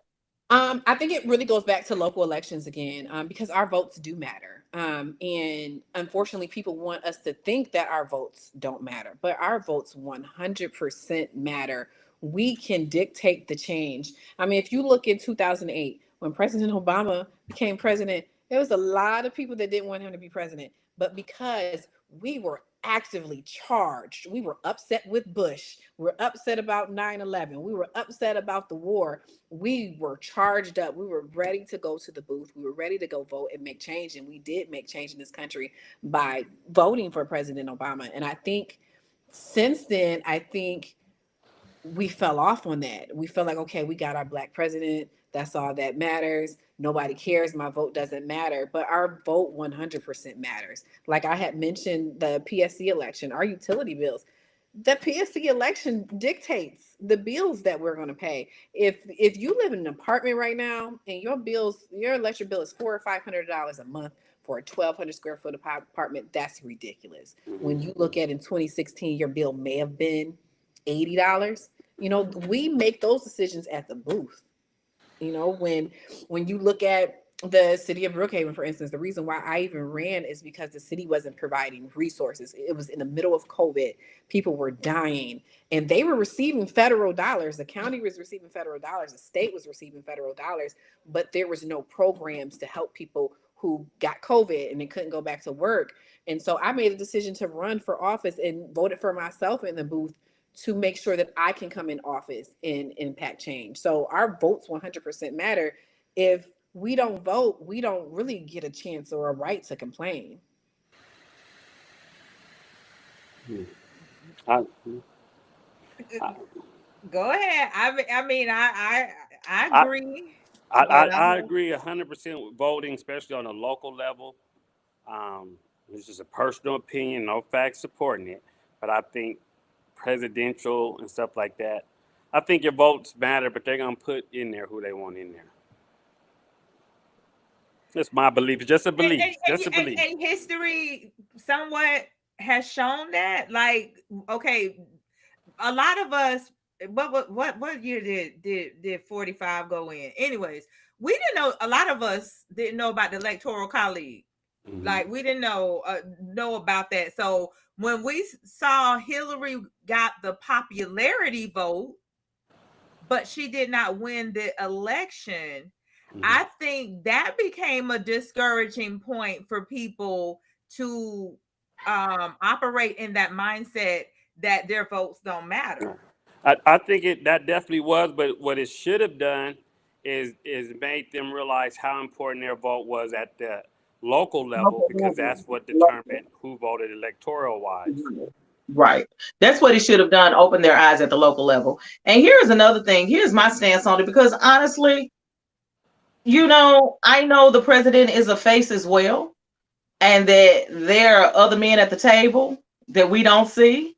I think it really goes back to local elections again, because our votes do matter. And unfortunately, people want us to think that our votes don't matter, but our votes 100% matter. We can dictate the change. I mean, if you look in 2008, when President Obama became president, there was a lot of people that didn't want him to be president. But because we were actively charged, we were upset with Bush, we were upset about 9/11, we were upset about the war, we were charged up. We were ready to go to the booth. We were ready to go vote and make change. And we did make change in this country by voting for President Obama. And I think since then, I think we fell off on that. We felt like, okay, we got our black president. That's all that matters. Nobody cares. My vote doesn't matter. But our vote 100% matters. Like I had mentioned the PSC election, our utility bills, The PSC election dictates the bills that we're going to pay. If you live in an apartment right now and your electric bill is $400 or $500 a month for a 1,200 square foot apartment, that's ridiculous. When you look at in 2016, your bill may have been $80. We make those decisions at the booth. When you look at the city of Brookhaven, for instance, the reason why I even ran is because the city wasn't providing resources. It was in the middle of COVID. People were dying and they were receiving federal dollars. The county was receiving federal dollars. The state was receiving federal dollars, but there was no programs to help people who got COVID and they couldn't go back to work. And so I made a decision to run for office and voted for myself in the booth to make sure that I can come in office and impact change. So our votes 100% matter. If we don't vote, we don't really get a chance or a right to complain. I, Go ahead. I mean, I I, agree, but I agree 100% with voting, especially on a local level. This is a personal opinion, no facts supporting it, but I think presidential and stuff like that, I think your votes matter, but they're gonna put in there who they want in there. That's my belief. It's just a belief. Just a belief. and history somewhat has shown that. Like, okay, a lot of us. What year did 45 go in? Anyways, we didn't know. A lot of us didn't know about the Electoral College. Mhm. Like, we didn't know about that. So when we saw Hillary got the popularity vote, but she did not win the election, I think that became a discouraging point for people to operate in that mindset that their votes don't matter. I think that definitely was, but what it should have done is made them realize how important their vote was at the local level, because that's what determined who voted electoral wise. Right. That's what it should have done, open their eyes at the local level. And here's another thing. Here's my stance on it, because honestly, I know the president is a face as well, and that there are other men at the table that we don't see.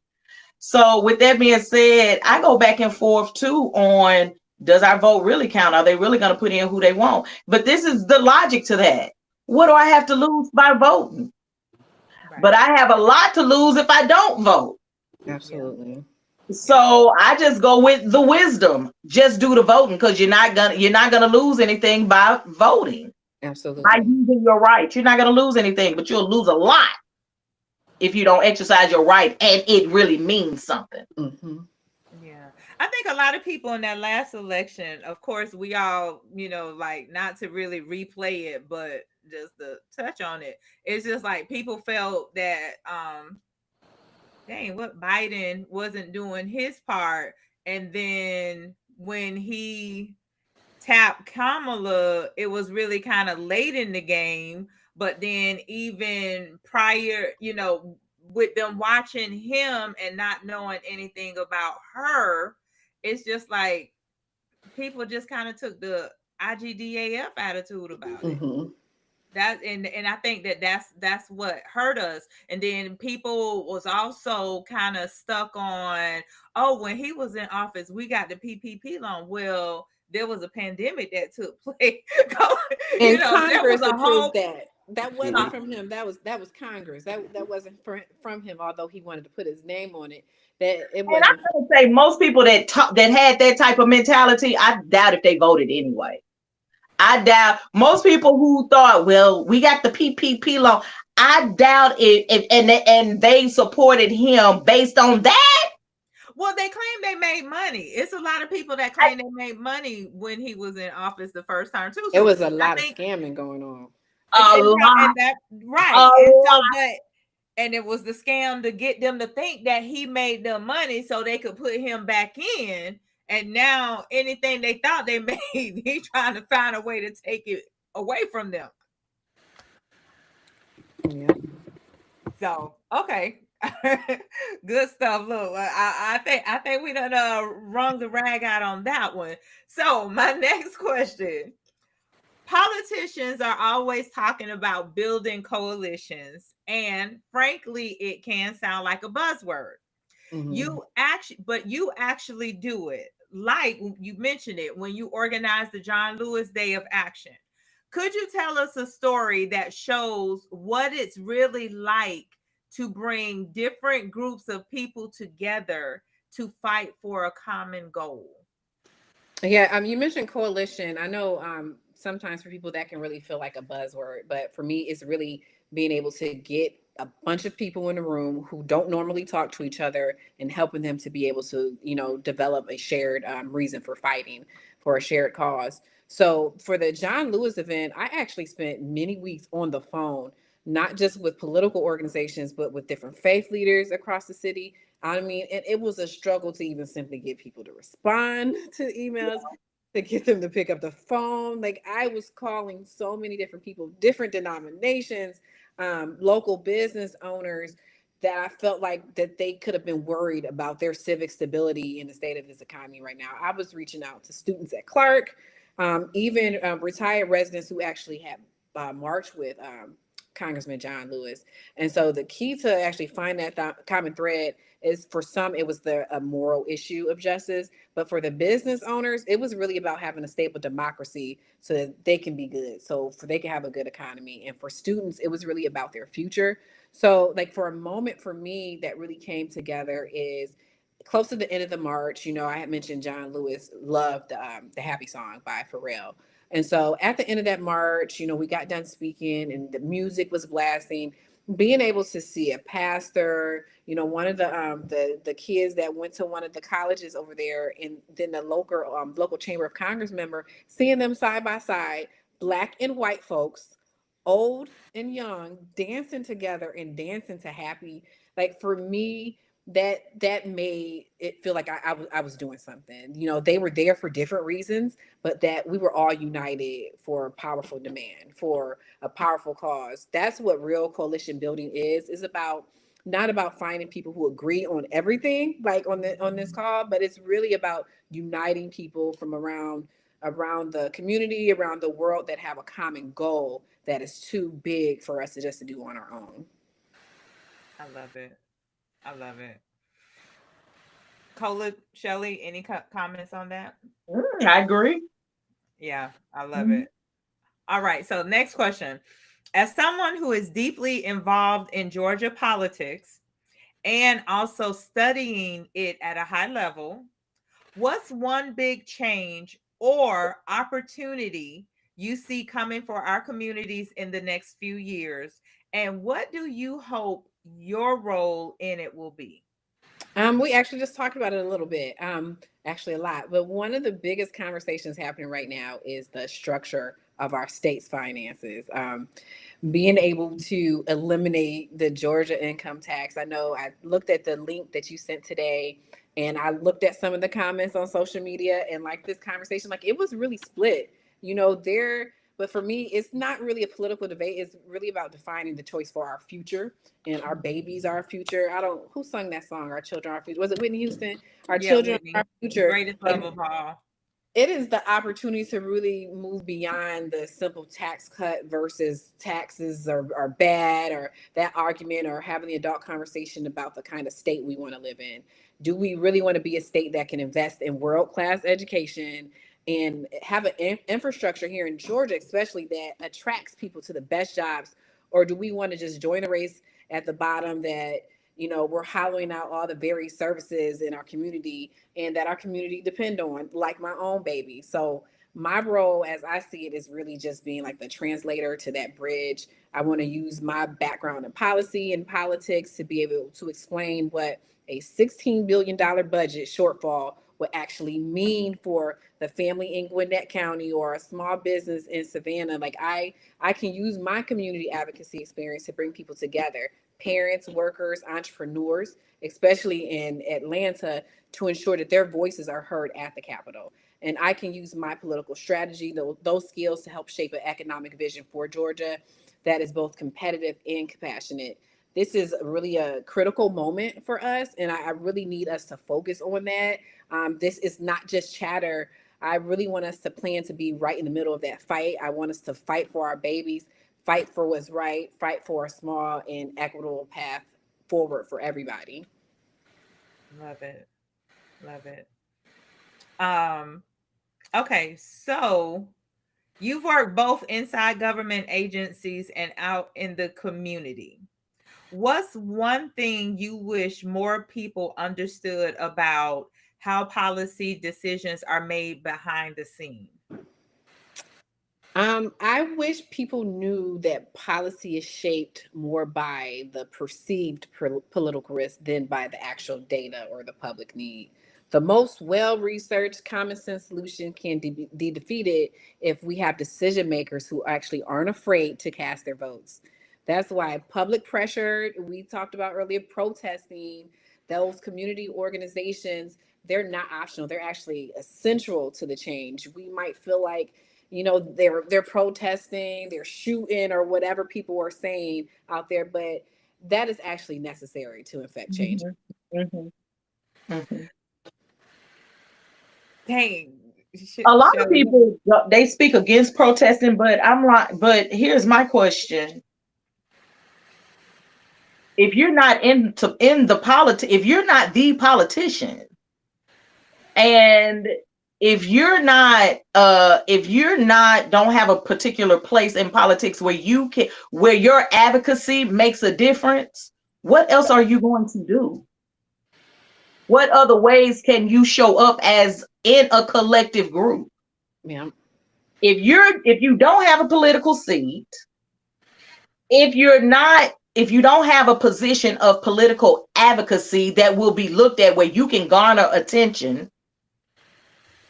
So with that being said, I go back and forth too on, does our vote really count? Are they really going to put in who they want? But this is the logic to that. What do I have to lose by voting? Right. But I have a lot to lose if I don't vote. Absolutely. So I just go with the wisdom. Just do the voting, because you're not gonna lose anything by voting. Absolutely. By using your rights, you're not gonna lose anything, but you'll lose a lot if you don't exercise your right and it really means something. Mm-hmm. Yeah, I think a lot of people in that last election, of course, we all, like, not to really replay it, but just to touch on it, it's just like people felt that dang, what Biden wasn't doing his part, and then when he tapped Kamala, it was really kind of late in the game. But then even prior, with them watching him and not knowing anything about her, it's just like people just kind of took the IGDAF attitude about it. Mm-hmm. That and I think that's what hurt us. And then people was also kind of stuck on, oh, when he was in office, we got the PPP loan. Well, there was a pandemic that took place. And Congress there was a whole that wasn't from him. That was Congress. That wasn't from him, although he wanted to put his name on it. That it wasn't. And I'm gonna say most people that had that type of mentality, I doubt if they voted anyway. I doubt most people who thought, well, we got the PPP loan. I doubt it, and they supported him based on that. Well, they claim they made money. It's a lot of people that claim they made money when he was in office the first time too. So it was a lot of scamming going on. And it was the scam to get them to think that he made them money so they could put him back in. And now anything they thought they made, he's trying to find a way to take it away from them. Yeah. So, okay. Good stuff. Look, I think we done wrung the rag out on that one. So my next question. Politicians are always talking about building coalitions, and frankly, it can sound like a buzzword. Mhm. You actually do it. Like you mentioned it when you organized the John Lewis Day of Action. Could you tell us a story that shows what it's really like to bring different groups of people together to fight for a common goal? Yeah, you mentioned coalition. I know sometimes for people that can really feel like a buzzword, but for me, it's really being able to get a bunch of people in a room who don't normally talk to each other and helping them to be able to, develop a shared reason for fighting for a shared cause. So for the John Lewis event, I actually spent many weeks on the phone, not just with political organizations, but with different faith leaders across the city. I mean, and it was a struggle to even simply get people to respond to emails, to get them to pick up the phone. Like I was calling so many different people, different denominations, local business owners, that I felt like that they could have been worried about their civic stability in the state of this economy right now. I was reaching out to students at Clark, even retired residents who actually had marched with Congressman John Lewis. And so the key to actually find that common thread is, for some it was the a moral issue of justice, but for the business owners it was really about having a stable democracy so that they can be good, so for they can have a good economy. And for students it was really about their future. So like for a moment for me that really came together is close to the end of the march. I had mentioned John Lewis loved the Happy Song by Pharrell. And so at the end of that march, we got done speaking and the music was blasting. Being able to see a pastor, one of the kids that went to one of the colleges over there, and then the local Chamber of Congress member, seeing them side by side, black and white folks, old and young, dancing together and dancing to Happy. Like for me, that made it feel like I was doing something. They were there for different reasons, but that we were all united for a powerful demand, for a powerful cause. That's what real coalition building is about. Not about finding people who agree on everything, like on this call, but it's really about uniting people from around the community, around the world, that have a common goal that is too big for us to just to do on our own. I love it. I love it. Cola, Shelly, any comments on that? I agree. Yeah, I love Mhm. it. All right. So, next question. As someone who is deeply involved in Georgia politics and also studying it at a high level, what's one big change or opportunity you see coming for our communities in the next few years? And what do you hope your role in it will be? We actually just talked about it a little bit, actually a lot. But one of the biggest conversations happening right now is the structure of our state's finances. Being able to eliminate the Georgia income tax. I know I looked at the link that you sent today, and I looked at some of the comments on social media, and like this conversation, like it was really split. There. But for me, it's not really a political debate. It's really about defining the choice for our future, and our babies are our future. I don't who sung that song, Our Children Are Our Future. Was it Whitney Houston? Our Yeah, children are Whitney, our future. greatest love Like of all. it is the opportunity to really move beyond the simple tax cut versus taxes are bad, or that argument, or having the adult conversation about the kind of state we want to live in. Do we really want to be a state that can invest in world-class education and have an infrastructure here in Georgia, especially that attracts people to the best jobs? Or do we want to just join the race at the bottom, that we're hollowing out all the very services in our community and that our community depend on, like my own baby? So my role, as I see it, is really just being like the translator to that bridge. I want to use my background in policy and politics to be able to explain what a $16 billion budget shortfall would actually mean for the family in Gwinnett County or a small business in Savannah. Like I can use my community advocacy experience to bring people together, parents, workers, entrepreneurs, especially in Atlanta, to ensure that their voices are heard at the Capitol. And I can use my political strategy, those skills, to help shape an economic vision for Georgia that is both competitive and compassionate. This is really a critical moment for us, and I really need us to focus on that. This is not just chatter. I really want us to plan to be right in the middle of that fight. I want us to fight for our babies, fight for what's right, fight for a small and equitable path forward for everybody. Love it. Love it. Um, okay, so you've worked both inside government agencies and out in the community. What's one thing you wish more people understood about how policy decisions are made behind the scene? I wish people knew that policy is shaped more by the perceived political risk than by the actual data or the public need. The most well researched common sense solution can be defeated if we have decision makers who actually aren't afraid to cast their votes. That's why public pressure, we talked about earlier, protesting, those community organizations, they're not optional. They're actually essential to the change. We might feel like, they're protesting, they're shooting, or whatever people are saying out there, but that is actually necessary to effect change. Mhm, mhm, mhm. Dang. A lot of Shelley. people they speak against protesting, but I'm like, but here's my question: if you're not in the if you're not the politician, and if you're not don't have a particular place in politics where you can where your advocacy makes a difference, what else are you going to do? What other ways can you show up as in a collective group? Yeah. If you don't have a political seat, if you don't have a position of political advocacy that will be looked at where you can garner attention,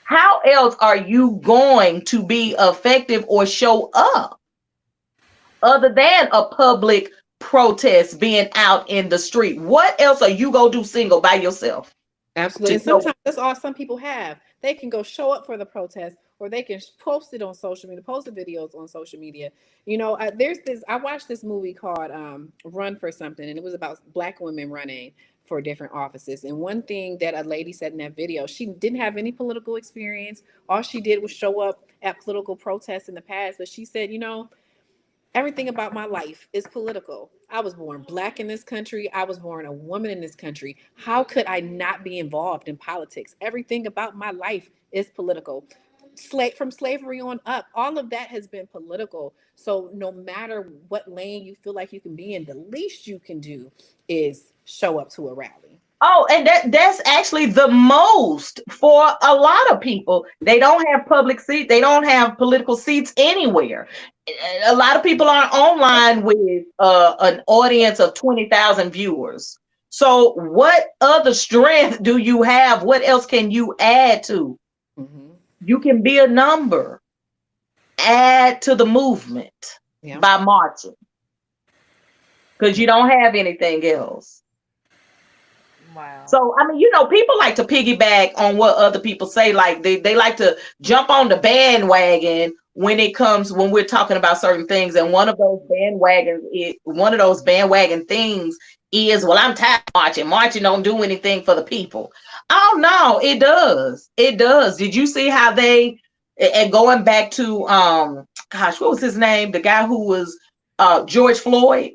how else are you going to be effective or show up other than a public protest being out in the street? What else are you going to do single by yourself Absolutely. to And show? sometimes that's all some people have. They can go show up for the protest, or they can post it on social media, post the videos on social media. I watched this movie called Run for Something, and it was about Black women running for different offices. And one thing that a lady said in that video, she didn't have any political experience. All she did was show up at political protests in the past. But she said, everything about my life is political. I was born Black in this country. I was born a woman in this country. How could I not be involved in politics? Everything about my life is political. From slavery on up, all of that has been political. So no matter what lane you feel like you can be in, the least you can do is show up to a rally. Oh, and that's actually the most for a lot of people. They don't have public seats. They don't have political seats anywhere. A lot of people are online with an audience of 20,000 viewers. So what other strength do you have? What else can you add to? Mm-hmm. You can be a number. Add to the movement Yeah. by marching because you don't have anything else. Wow. So, I mean, people like to piggyback on what other people say. Like they like to jump on the bandwagon when we're talking about certain things. And one of those bandwagon things is, well, I'm tired of marching. Marching don't do anything for the people. Oh no, it does. It does. Did you see how and going back to gosh, what was his name? The guy who was George Floyd.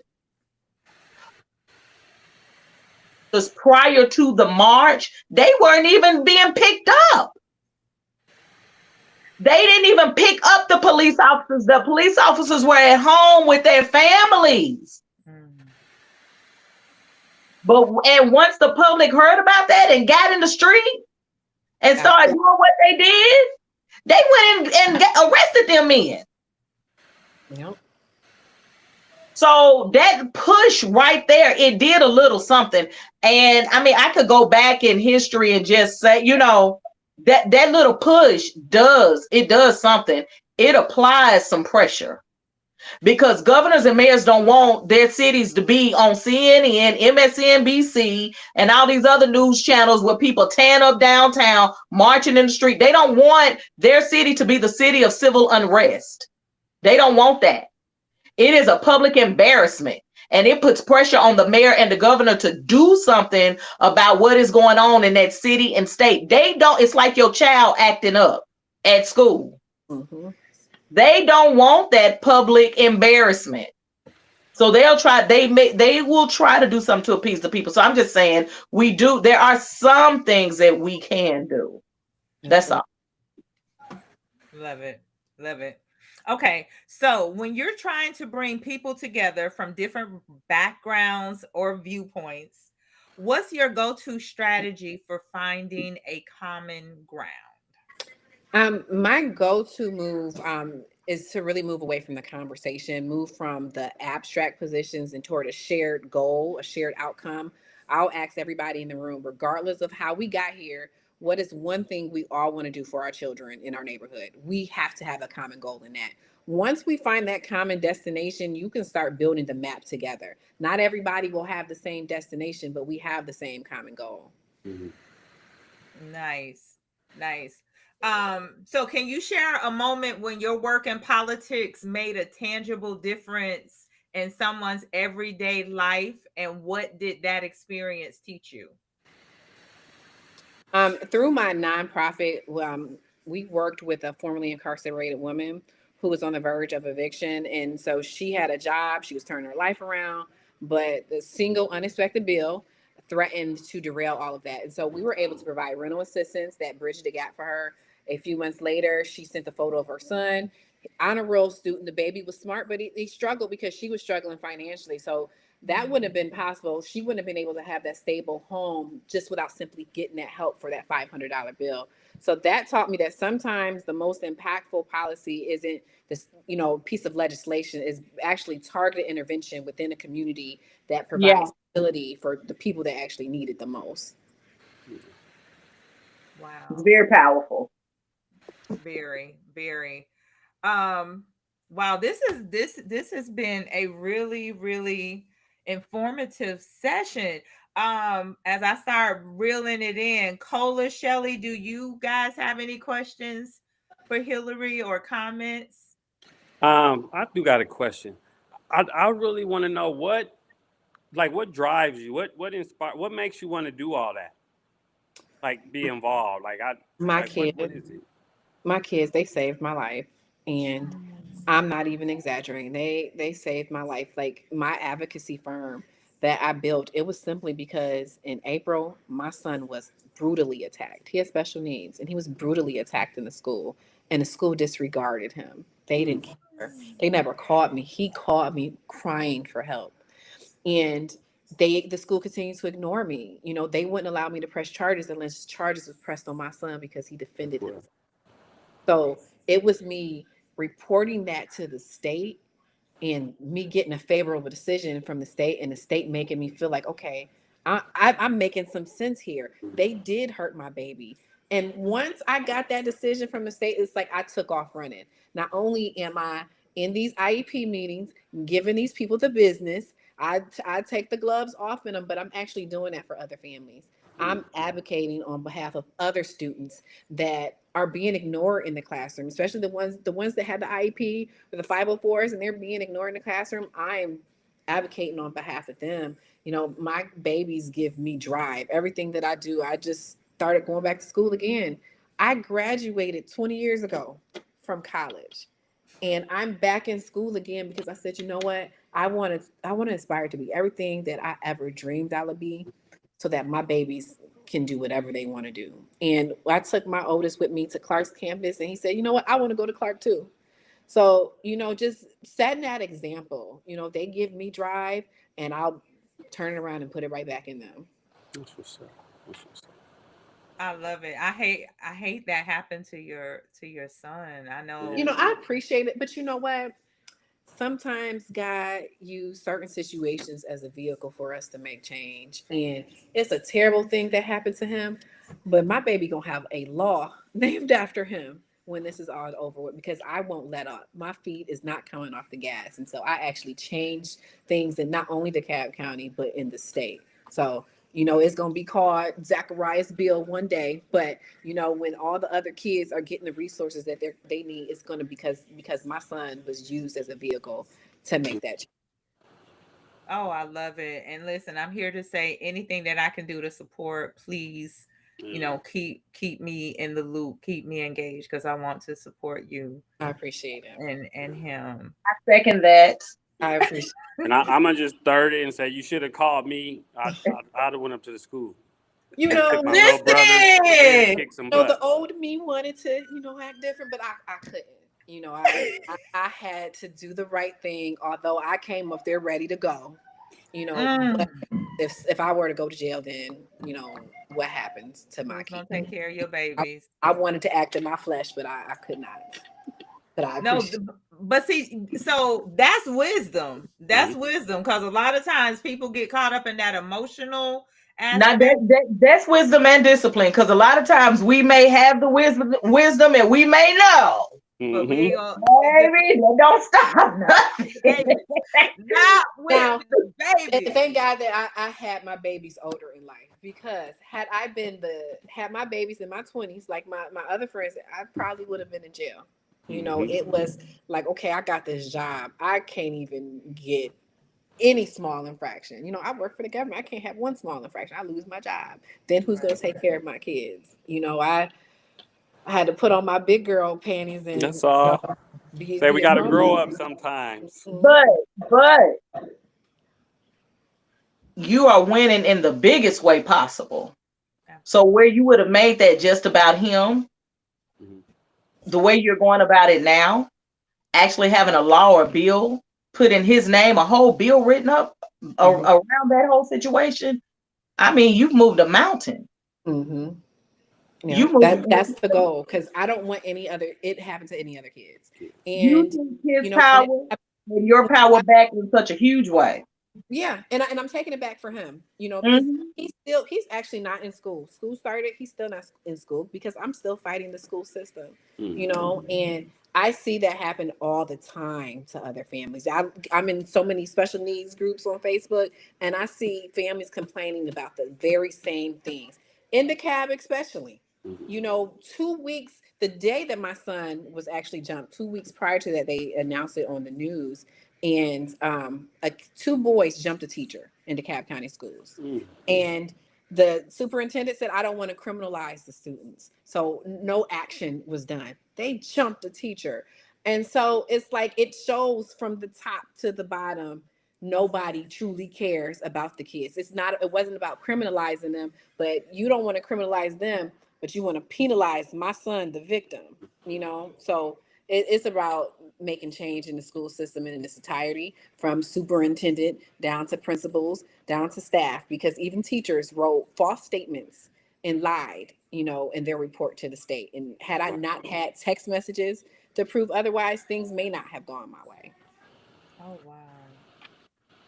Prior to the march, they weren't even being picked up. They didn't even pick up the police officers. The police officers were at home with their families. And once the public heard about that and got in the street and started doing what they did, they went in and arrested them men. Yep. So that push right there, it did a little something. And I mean, I could go back in history and just say, that little push does something. It applies some pressure because governors and mayors don't want their cities to be on CNN, MSNBC, and all these other news channels where people tearing up downtown, marching in the street. They don't want their city to be the city of civil unrest. They don't want that. It is a public embarrassment, and it puts pressure on the mayor and the governor to do something about what is going on in that city and state. It's like your child acting up at school. Mm-hmm. They don't want that public embarrassment. So they will try to do something to appease the people. So I'm just saying there are some things that we can do. That's all. Absolutely. Love it. Love it. Okay. So when you're trying to bring people together from different backgrounds or viewpoints, what's your go-to strategy for finding a common ground? My go-to move is to really move away from the conversation, move from the abstract positions and toward a shared goal, a shared outcome. I'll ask everybody in the room, regardless of how we got here, what is one thing we all want to do for our children in our neighborhood? We have to have a common goal in that. Once we find that common destination, you can start building the map together. Not everybody will have the same destination, but we have the same common goal. Mhm. Nice. Nice. So can you share a moment when your work in politics made a tangible difference in someone's everyday life, and what did that experience teach you? Through my nonprofit, we worked with a formerly incarcerated woman who was on the verge of eviction. And so she had a job, she was turning her life around, but the single unexpected bill threatened to derail all of that. And so we were able to provide rental assistance that bridged the gap for her. A few months later, she sent a photo of her son, honor roll student. The baby was smart, but he struggled because she was struggling financially. So that wouldn't have been possible. She wouldn't have been able to have that stable home just without simply getting that help for that $500 bill. So that taught me that sometimes the most impactful policy isn't this, piece of legislation, is actually targeted intervention within a community that Yeah. provides stability for the people that actually need it the most. It's Wow. very powerful. Very, very. Um, wow, this has been a really, really informative session. As I start reeling it in, Cola, Shelly, do you guys have any questions for Hillary or comments? I do got a question. I really want to know what drives you, what makes you want to do all that, like be involved. My What kid, is it? my kids, they saved my life, and Mm. I'm not even exaggerating. They saved my life. Like my advocacy firm that I built, it was simply because in April my son was brutally attacked. He has special needs, and he was brutally attacked in the school, and the school disregarded him. They didn't care. They never called me. He called me crying for help, and the school continued to ignore me. They wouldn't allow me to press charges unless charges was pressed on my son because he Of defended himself. course. So it was me reporting that to the state and me getting a favorable decision from the state, and the state making me feel like, okay, I'm making some sense here. They did hurt my baby. And once I got that decision from the state, it's like I took off running. Not only am I in these IEP meetings, giving these people the business, I take the gloves off in them, but I'm actually doing that for other families. I'm advocating on behalf of other students that are being ignored in the classroom, especially the ones that have the IEP or the 504s, and they're being ignored in the classroom. I am advocating on behalf of them. My babies give me drive. Everything that I do, I just started going back to school again. I graduated 20 years ago from college, and I'm back in school again because I said, you know what? I want to inspire to be everything that I ever dreamed I would be, so that my babies can do whatever they want to do. And I took my oldest with me to Clark's campus, and he said, you know what? I want to go to Clark too. So, just setting that example, they give me drive, and I'll turn it around and put it right back in them. That's what's up. That's what's up. I love it. I hate that happened to your son. I know. Yeah. I appreciate it, but you know what? Sometimes God use certain situations as a vehicle for us to make change. And it's a terrible thing that happened to him, but my baby gonna have a law named after him when this is all over with, because I won't let up. My feet is not coming off the gas. And so I actually changed things in not only DeKalb County, but in the state. So, it's going to be called Zacharias Bill one day, but when all the other kids are getting the resources that they need, it's going to, because my son was used as a vehicle to make that change. Oh, I love it. And listen, I'm here to say anything that I can do to support, please, Yeah. keep me in the loop, keep me engaged, because I want to support you I appreciate it. and him. I second that. I appreciate And I'm gonna just third it and say you should have called me. I'd have went up to the school. You And know, took my little brother there to kick some butt. the old me wanted to, act different, but I couldn't. I had to do the right thing, although I came up there ready to go. But if I were to go to jail, then what happens to my Who's kids? gonna take care of your babies? I wanted to act in my flesh, but I could not. But I No, appreciate. but see, so that's wisdom. That's wisdom, because a lot of times people get caught up in that emotional Now aspect. that's wisdom and discipline, because a lot of times we may have the wisdom and we may know. But we ain't gonna, Baby, don't stop nothing. baby, not with Now, the and baby. thank God that I had my babies older in life, because had my babies in my 20s, like my other friends, I probably would have been in jail. It was like, okay, I got this job. I can't even get any small infraction. I work for the government. I can't have one small infraction. I lose my job. Then who's going to take care of my kids? I had to put on my big girl panties and That's all. Say we a got to mama. grow up sometimes. But you are winning in the biggest way possible. So where you would have made that just about him, the way you're going about it now, actually having a law or bill put in his name, a whole bill written up around that whole situation. I mean, you've moved a mountain. Yeah, that's the goal, because I don't want it happen to any other kids. And his power and your power back in such a huge way. Yeah, and I'm taking it back for him, because he's actually not in school. School started, he's still not in school, because I'm still fighting the school system, and I see that happen all the time to other families. I'm in so many special needs groups on Facebook, and I see families complaining about the very same things in the cab, especially. 2 weeks, the day that my son was actually jumped, 2 weeks prior to that, they announced it on the news. And 2 boys jumped a teacher in DeKalb County schools. And the superintendent said, I don't want to criminalize the students. So no action was done. They jumped a teacher. And so it's like, it shows from the top to the bottom, nobody truly cares about the kids. It wasn't about criminalizing them, but you don't want to criminalize them, but you want to penalize my son, the victim, So it's about making change in the school system and in its entirety, from superintendent down to principals, down to staff, because even teachers wrote false statements and lied, in their report to the state. And had I not had text messages to prove otherwise, things may not have gone my way. Oh, wow.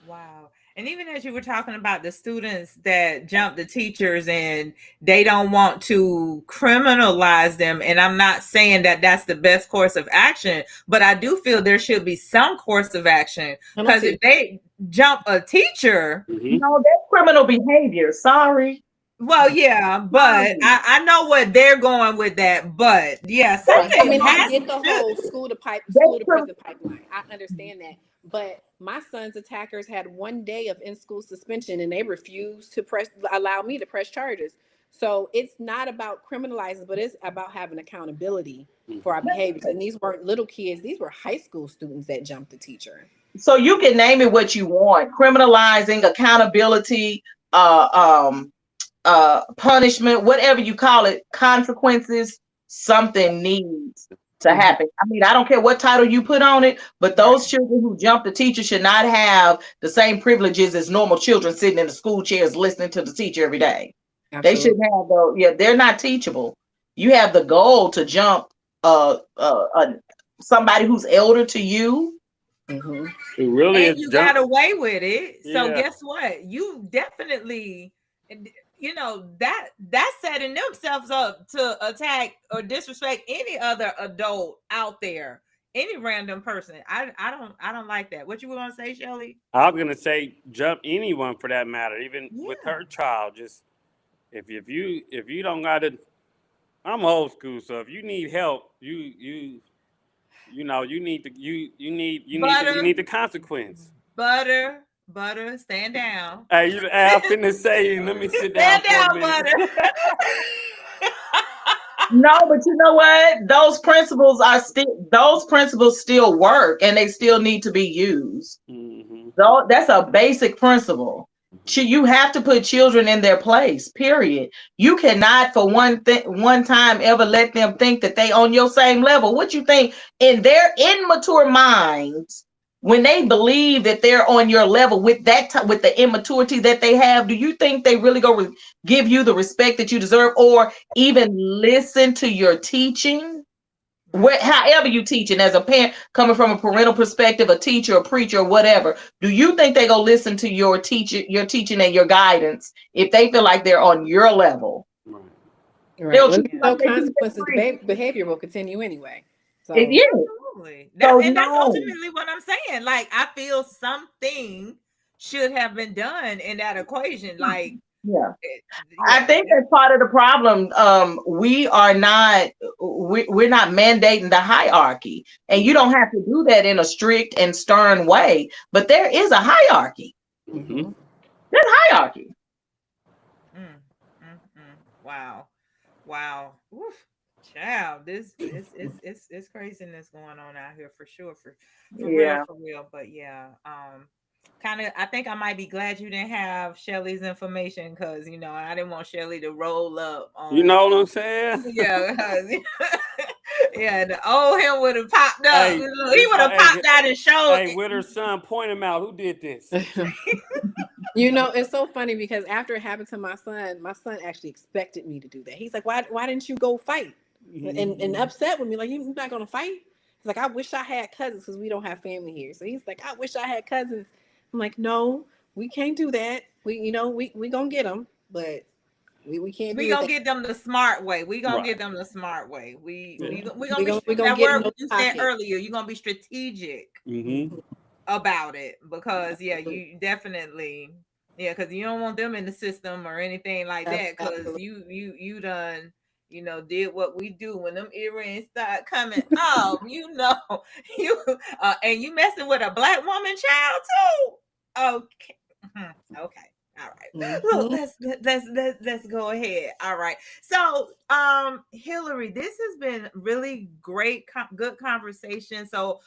Wow. And even as you were talking about the students that jump the teachers and they don't want to criminalize them, and I'm not saying that that's the best course of action, but I do feel there should be some course of action, because if they jump a teacher, no, that's criminal behavior. Sorry. Well, yeah, but I know what they're going with that. But yeah, I get the whole school to prison pipeline. I understand that. But my son's attackers had 1 day of in-school suspension, and they refused to allow me to press charges. So it's not about criminalizing, but it's about having accountability for our behaviors. And these weren't little kids; these were high school students that jumped the teacher. So you can name it what you want: criminalizing, accountability, punishment, whatever you call it, consequences. Something needs to happen. I mean, I don't care what title you put on it, but those children who jump the teacher should not have the same privileges as normal children sitting in the school chairs listening to the teacher every day. Absolutely. They shouldn't have those. Yeah, they're not teachable. You have the goal to jump somebody who's elder to you. It really and you got away with it. So guess what? You definitely, that's setting themselves up to attack or disrespect any other adult out there, any random person. I don't like that. What you were gonna say, Shelly? I was gonna say jump anyone for that matter, even with her child. Just if you don't got it, I'm old school, so if you need help, you need the consequence. Butter, stand down. Hey, I'm finna say, let me sit down. Stand down, Butter. No, but you know what? Those principles still work, and they still need to be used. That's a basic principle. You have to put children in their place, period. You cannot for one time ever let them think that they on your same level. What you think in their immature minds, when they believe that they're on your level with with the immaturity that they have, do you think they really go give you the respect that you deserve or even listen to your teaching? However you teaching as a parent, coming from a parental perspective, a teacher, a preacher, whatever, do you think they go listen to your teaching and your guidance if they feel like they're on your level? Right. Right. When Treat there's you like no they treat their consequences, friends. behavior will continue anyway. So Yeah. Absolutely. So And that's no. ultimately what I'm saying. Like, I feel something should have been done in that equation. Like, Yeah. I yeah. think that's part of the problem. We're not mandating the hierarchy, and you don't have to do that in a strict and stern way. But there is a hierarchy. Mm-hmm. There's hierarchy. Mm, wow. Wow. Oof. Child, this it's craziness going on out here for sure. For real, Yeah. for real. But yeah, kind of I think I might be glad you didn't have Shelly's information because I didn't want Shelly to roll up You on know what I'm saying? yeah, yeah, the old him would have popped up. Hey, He it's would have hey, popped out and showed hey, with her son, point him out. Who did this? it's so funny because after it happened to my son actually expected me to do that. He's like, why didn't you go fight? And upset with me, like, you're not gonna fight? He's like, I wish I had cousins because we don't have family here. So he's like, I wish I had cousins. I'm like, no, we can't do that. We gonna get them, but we can't we do gonna that. get them the smart way. We gonna Right. get them the smart way. Yeah. We gonna be We gonna that get in word those you said pockets. earlier. You're gonna be strategic Mm-hmm. about it because you definitely because you don't want them in the system or anything like that because Absolutely. you done did what we do when them earrings start coming off. You and you messing with a black woman child too. Okay. Okay. All right. Well, Mm-hmm. let's go ahead. All right. So, Hilerie, this has been really great, good conversation. So,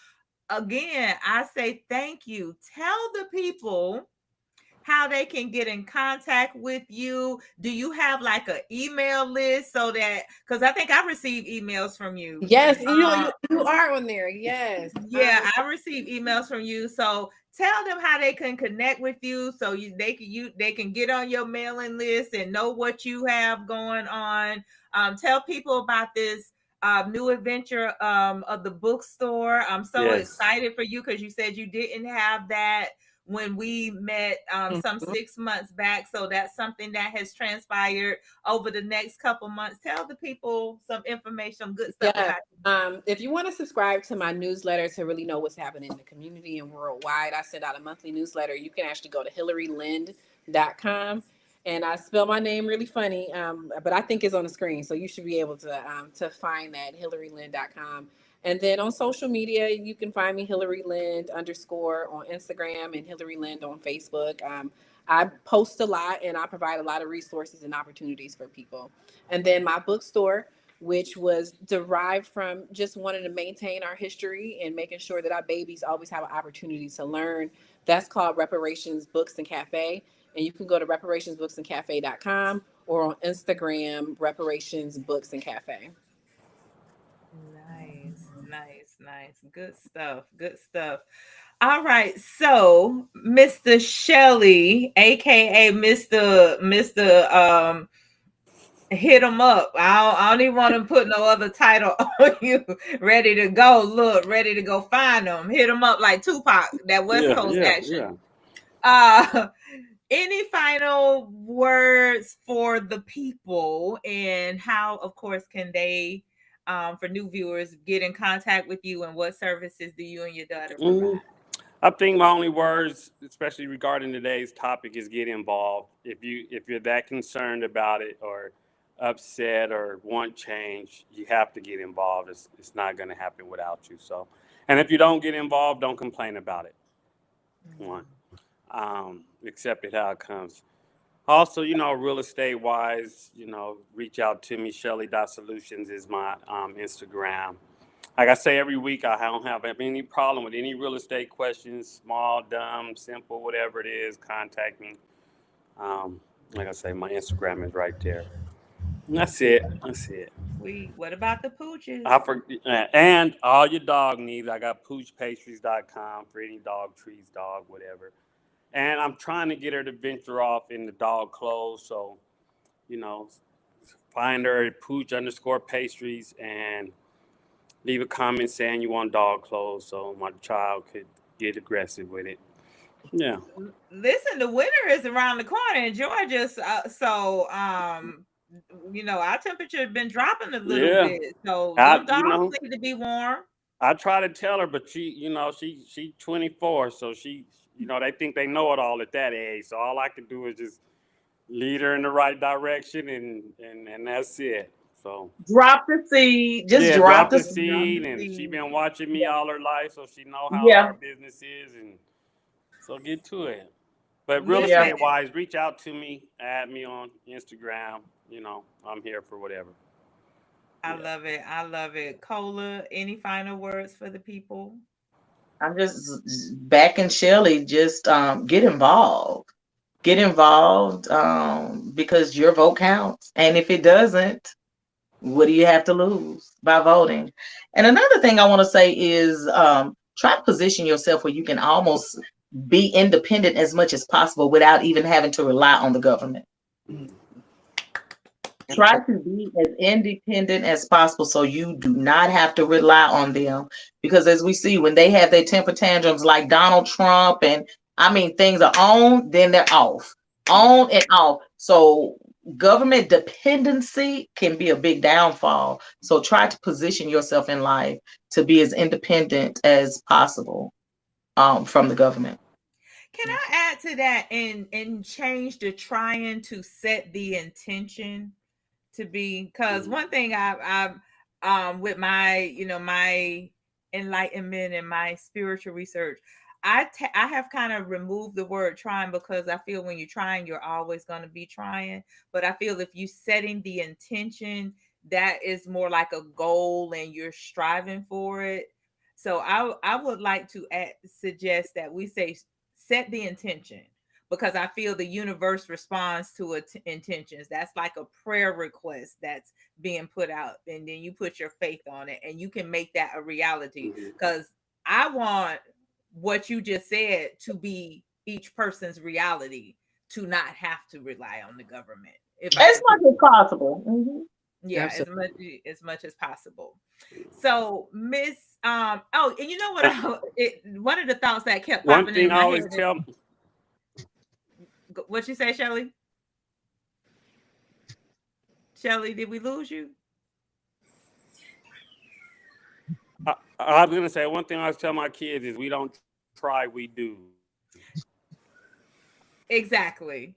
again, I say thank you. Tell the people how they can get in contact with you. Do you have like an email list so that because I think I receive emails from you. Yes, Uh, you are on there. Yes. yeah, I receive emails from you. So tell them how they can connect with you so they can get on your mailing list and know what you have going on. Tell people about this new adventure of the bookstore. I'm so Yes. excited for you because you said you didn't have that when we met some Mhm. 6 months back. So that's something that has transpired over the next couple months. Tell the people some information, some good stuff Yeah. about you. If you want to subscribe to my newsletter to really know what's happening in the community and worldwide, I send out a monthly newsletter. You can actually go to HilerieLind.com. And I spell my name really funny, but I think it's on the screen. So you should be able to find that, HilerieLind.com. And then on social media, you can find me Hilerie Lind underscore on Instagram and Hilerie Lind on Facebook. I post a lot and I provide a lot of resources and opportunities for people. And then my bookstore, which was derived from just wanting to maintain our history and making sure that our babies always have an opportunity to learn. That's called Reparations Books and Cafe. And you can go to reparationsbooksandcafe.com or on Instagram, Reparations Books and Cafe. Nice. Good stuff. Good stuff. All right. So, Mr. Shelley, aka Mr. Hit him up. I don't even want to put no other title on you. Ready to go. Look, ready to go find them. Hit him up like Tupac, that West Yeah. Coast Yeah. action. Yeah. Uh any final words for the people and how of course can they for new viewers get in contact with you and what services do you and your daughter provide? Mm, I think my only words, especially regarding today's topic, is get involved. If you're that concerned about it or upset or want change, you have to get involved. It's not going to happen without you. So, and if you don't get involved, don't complain about it. One, accept it how it comes. Also, real estate wise, reach out to me. Shelly.solutions is my Instagram. like I say every week, I don't have any problem with any real estate questions, small, dumb, simple, whatever it is. Contact me. Like I say, my Instagram is right there. And that's it. That's it. Sweet. What about the pooches? And all your dog needs. I got poochpastries.com for any dog treats, dog, whatever. And I'm trying to get her to venture off in the dog clothes. So, you know, find her at pooch_pastries and leave a comment saying you want dog clothes so my child could get aggressive with it. Yeah. Listen, the winter is around the corner in Georgia, our temperature has been dropping a little Yeah. bit, so I them you dogs know need to be warm. I try to tell her, but she 24, so they think they know it all at that age. So all I can do is just lead her in the right direction, and that's it. So Drop the seed. Just yeah, drop drop the the seed. Drop seed, the and she seed. been watching me Yeah. all her life, so she know how Yeah. our business is, and so get to it. But real Yeah. Listen, estate wise, reach out to me, add me on Instagram. I'm here for whatever. I Yeah. love it. I love it. Cola, any final words for the people? I'm just backing Shelly. Just get involved. Get involved because your vote counts. And if it doesn't, what do you have to lose by voting? And another thing I want to say is try to position yourself where you can almost be independent as much as possible without even having to rely on the government. Try to be as independent as possible so you do not have to rely on them. Because as we see, when they have their temper tantrums like Donald Trump, and I mean, things are on, then they're off, on and off. So government dependency can be a big downfall. So try to position yourself in life to be as independent as possible from the government. Can I add to that and change the trying to set the intention to be? Because Mhm. one thing I've with my my enlightenment and my spiritual research, I have kind of removed the word trying, because I feel when you're trying, you're always going to be trying. But I feel if you setting the intention, that is more like a goal and you're striving for it. So I would like to suggest that we say set the intention, because I feel the universe responds to intentions. That's like a prayer request that's being put out, and then you put your faith on it, and you can make that a reality. Mhm. Because I want what you just said to be each person's reality, to not have to rely on the government. If I As can put much as possible. Mhm. yeah, Absolutely. as much as possible. So Miss oh, and you know what, Uh, one of the thoughts that kept One popping thing in I my always head. tell What you say, Shelly? Shelly, did we lose you? I was gonna say one thing I always tell my kids is we don't try, we do. Exactly.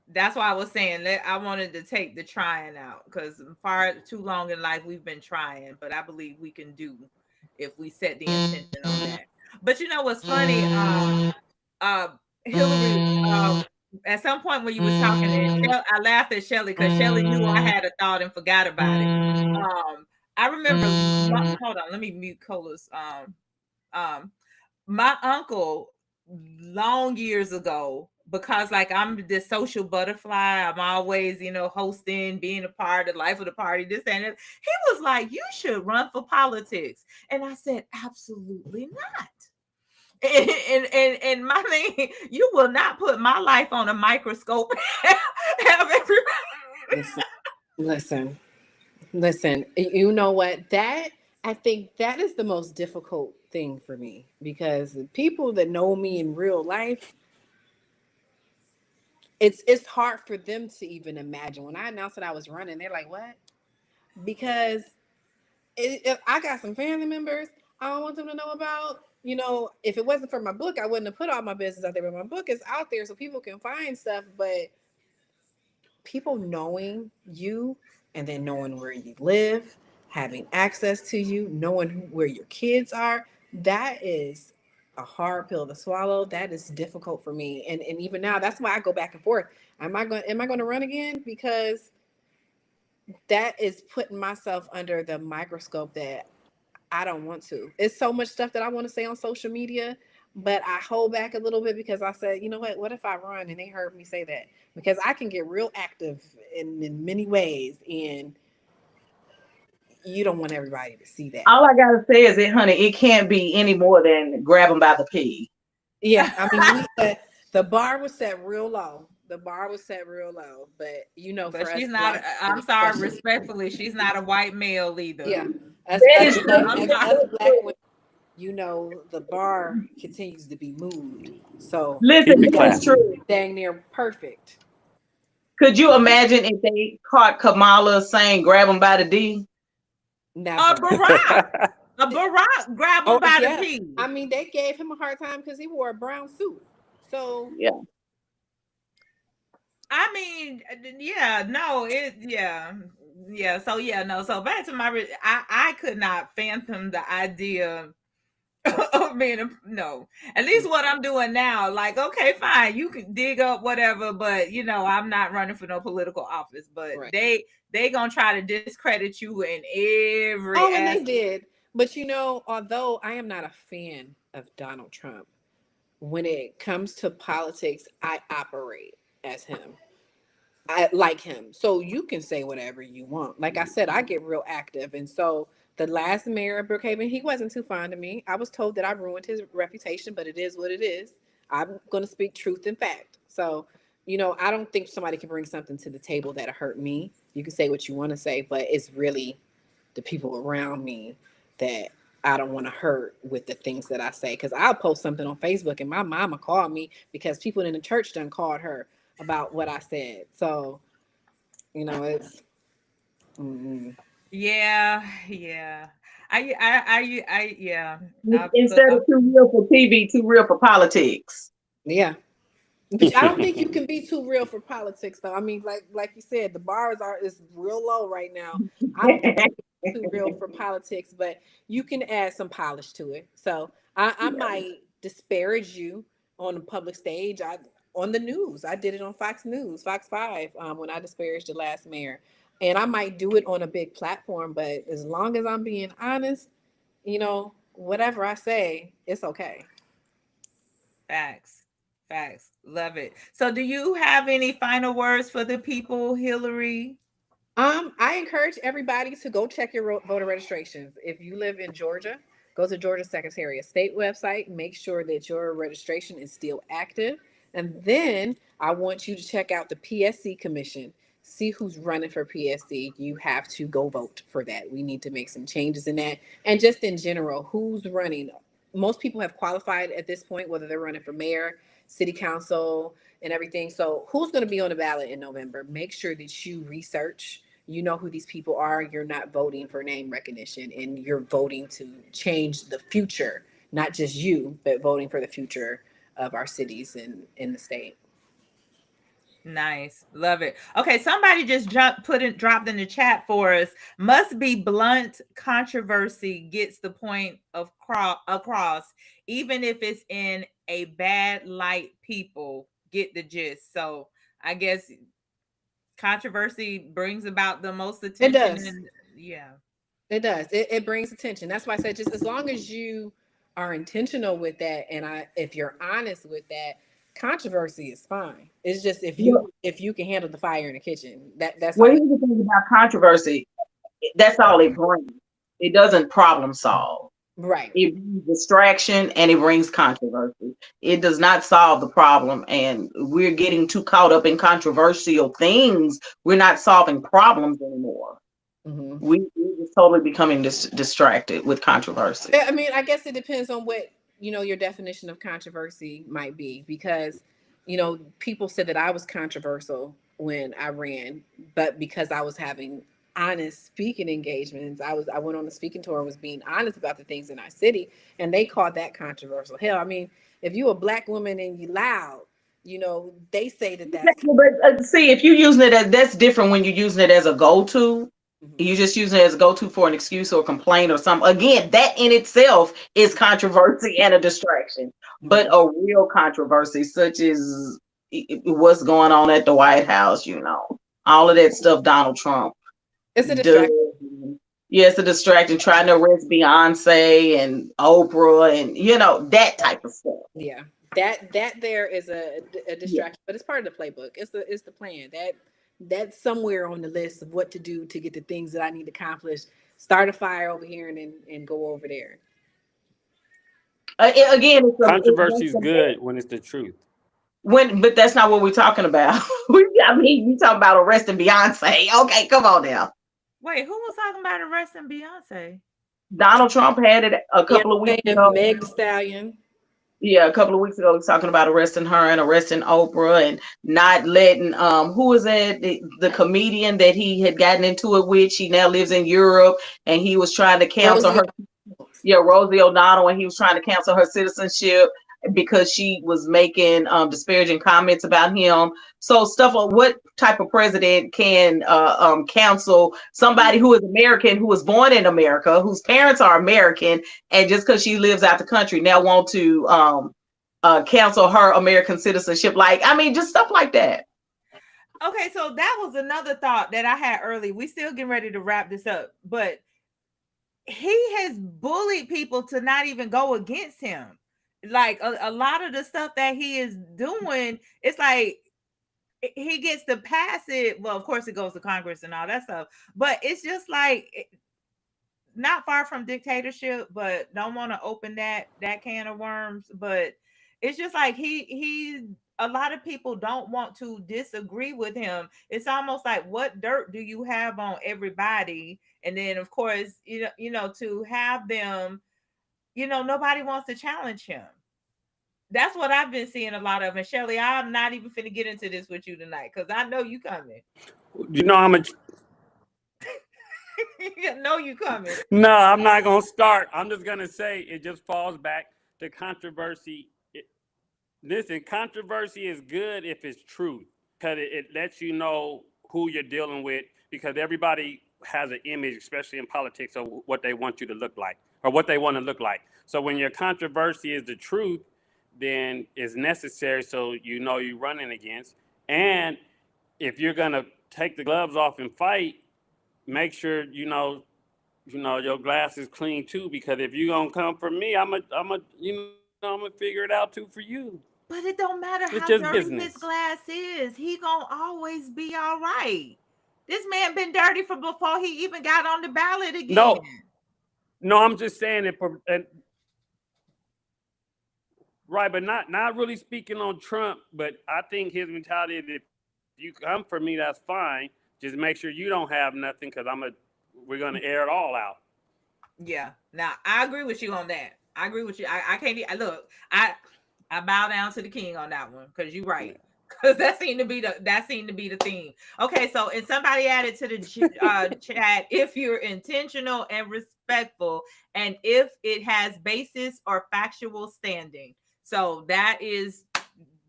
That's why I was saying that I wanted to take the trying out, because far too long in life we've been trying, but I believe we can do if we set the intention on that. But you know what's funny? Uh Hillary, at some point when you was talking, and I laughed at Shelly because Shelly knew I had a thought and forgot about it. I remember hold on, let me mute Cola's um my uncle long years ago, because like I'm this social butterfly, I'm always hosting, being a part of the life of the party, this and that. He was like, you should run for politics, and I said, absolutely not. And my thing, you will not put my life on a microscope. Have everybody. Listen, listen, listen. You know what? I think that is the most difficult thing for me, because the people that know me in real life, it's hard for them to even imagine. When I announced that I was running, they're like, "What?" Because if I got some family members I don't want them to know about. If it wasn't for my book, I wouldn't have put all my business out there. But my book is out there so people can find stuff. But people knowing you, and then knowing where you live, having access to you, knowing where your kids are, that is a hard pill to swallow. That is difficult for me. And even now, that's why I go back and forth. Am I going to run again? Because that is putting myself under the microscope that I don't want to. It's so much stuff that I want to say on social media, but I hold back a little bit because I said, you know what if I run and they heard me say that? Because I can get real active in many ways, and you don't want everybody to see that. All I gotta say is that, honey, it can't be any more than grab them by the pee. Yeah, I mean, the bar was set real low. The bar was set real low, but But for us she's not. black women, I'm sorry, especially, respectfully, she's not a white male either. yeah, That is I'm sorry. us black women, the bar continues to be moved. So listen, Keep it that is classy. true. dang near perfect. Could you imagine if they caught Kamala saying grab them by the D? A Never. Barack, a Barack, grab him Oh by the yeah, P. I mean they gave him a hard time because he wore a brown suit. So Yeah. I mean, yeah, no, yeah. So yeah, no. So back to I could not fathom the idea of being no. At least what I'm doing now, like, okay, fine, you can dig up whatever, but I'm not running for no political office. But right. they gonna try to discredit you in every Oh, and they aspect. did. But although I am not a fan of Donald Trump, when it comes to politics, I operate as him. I like him. So you can say whatever you want. Like I said, I get real active. And so the last mayor of Brookhaven, he wasn't too fond of me. I was told that I ruined his reputation, but it is what it is. I'm going to speak truth and fact. So, I don't think somebody can bring something to the table that'll hurt me. You can say what you want to say, but it's really the people around me that I don't want to hurt with the things that I say. Because I'll post something on Facebook and my mama called me because people in the church done called her about what I said. So, it's mm-mm. Yeah. Yeah. Instead of too real for TV, too real for politics. Yeah. But I don't think you can be too real for politics, though. I mean, like you said, the bars is real low right now. I don't think you can be too real for politics, but you can add some polish to it. So I might disparage you on the public stage. On the news, I did it on Fox News, Fox 5, when I disparaged the last mayor, and I might do it on a big platform. But as long as I'm being honest, whatever I say, it's okay. Facts. Facts. Love it. So do you have any final words for the people, Hilerie? I encourage everybody to go check your voter registrations. If you live in Georgia, go to Georgia Secretary of State website. Make sure that your registration is still active. And then I want you to check out the PSC Commission. See who's running for PSC. You have to go vote for that. We need to make some changes in that. And just in general, who's running? Most people have qualified at this point, whether they're running for mayor, city council, and everything. So who's going to be on the ballot in November? Make sure that you research. You know who these people are. You're not voting for name recognition, and you're voting to change the future, not just you, but voting for the future of our cities and in the state. Nice. Love it. Okay, somebody just dropped in the chat for us. Must be blunt. Controversy gets the point of across, even if it's in a bad light. People get the gist. So I guess controversy brings about the most It attention, does. and yeah. It does. It brings attention. That's why I said just as long as you are intentional with that, and if you're honest with that, controversy is fine. It's just if you can handle the fire in the kitchen, that's Well, all. here's the thing about controversy. That's all it brings. It doesn't problem solve. Right. It brings distraction and it brings controversy. It does not solve the problem. And we're getting too caught up in controversial things. We're not solving problems anymore. Mm-hmm. We're just totally becoming distracted with controversy. I mean, I guess it depends on what your definition of controversy might be, because people said that I was controversial when I ran, but because I was having honest speaking engagements, I went on the speaking tour and was being honest about the things in our city, and they called that controversial. Hell, I mean, if you a black woman and you loud, they say that's. But see, if you're using it that's different when you're using it as a go-to. Mm-hmm. You're just using it as a go-to for an excuse or complaint or something. Again, that in itself is controversy and a distraction. Mm-hmm. But a real controversy, such as what's going on at the White House, all of that stuff Donald Trump it's a distraction. Yeah, it's a distraction trying to arrest Beyonce and Oprah and that type of stuff. Yeah, that there is a Yeah. distraction, but it's part of the playbook. It's the plan. That's somewhere on the list of what to do to get the things that I need to accomplish. Start a fire over here and then and go over there. Again, Controversy is good when it's the truth. but that's not what we're talking about. I mean, you talking about arresting Beyonce? Okay, come on now. Wait, who was talking about arresting Beyonce? Donald Trump had it a Yeah, couple of weeks and ago. Meg the Stallion. Yeah, a couple of weeks ago, he was talking about arresting her and arresting Oprah and not letting who was that the comedian that he had gotten into it with? She now lives in Europe, and he was trying to cancel Rosie. her. Yeah, Rosie O'Donnell, and he was trying to cancel her citizenship because she was making disparaging comments about him. So stuff like what type of president can counsel somebody who is American, who was born in America, whose parents are American, and just because she lives out the country now want to cancel her American citizenship? Like, I mean, just stuff like that. Okay, so that was another thought that I had early. We still getting ready to wrap this up, but he has bullied people to not even go against him. Like a lot of the stuff that he is doing, it's like he gets to pass it. Well, of course, it goes to Congress and all that stuff, but it's just like not far from dictatorship, but don't want to open that can of worms. But it's just like he a lot of people don't want to disagree with him. It's almost like, what dirt do you have on everybody? And then of course, to have them, nobody wants to challenge him. That's what I've been seeing a lot of. And Shelly, I'm not even finna get into this with you tonight because I know you coming. You know, I'm a. I know you coming. No, I'm not gonna start. I'm just gonna say it just falls back to controversy. Listen, controversy is good if it's truth, because it lets you know who you're dealing with. Because everybody has an image, especially in politics, of what they want you to look like or what they want to look like. So when your controversy is the truth, then it's necessary, so you know you're running against. And if you're gonna take the gloves off and fight, make sure your glass is clean too. Because if you're gonna come for me, I'm gonna figure it out too for you. But it don't matter It's how just dirty his business. glass is. He gonna always be all right. This man been dirty from before he even got on the ballot again. No, I'm just saying it for right, but not really speaking on Trump. But I think his mentality is, if you come for me, that's fine. Just make sure you don't have nothing, because we're gonna air it all out. Yeah. Now I agree with you on that. I agree with you. I can't. Look. I bow down to the king on that one because you're right. Because that seemed to be the theme. Okay, so and somebody added to the chat, if you're intentional and respectful, and if it has basis or factual standing. So that is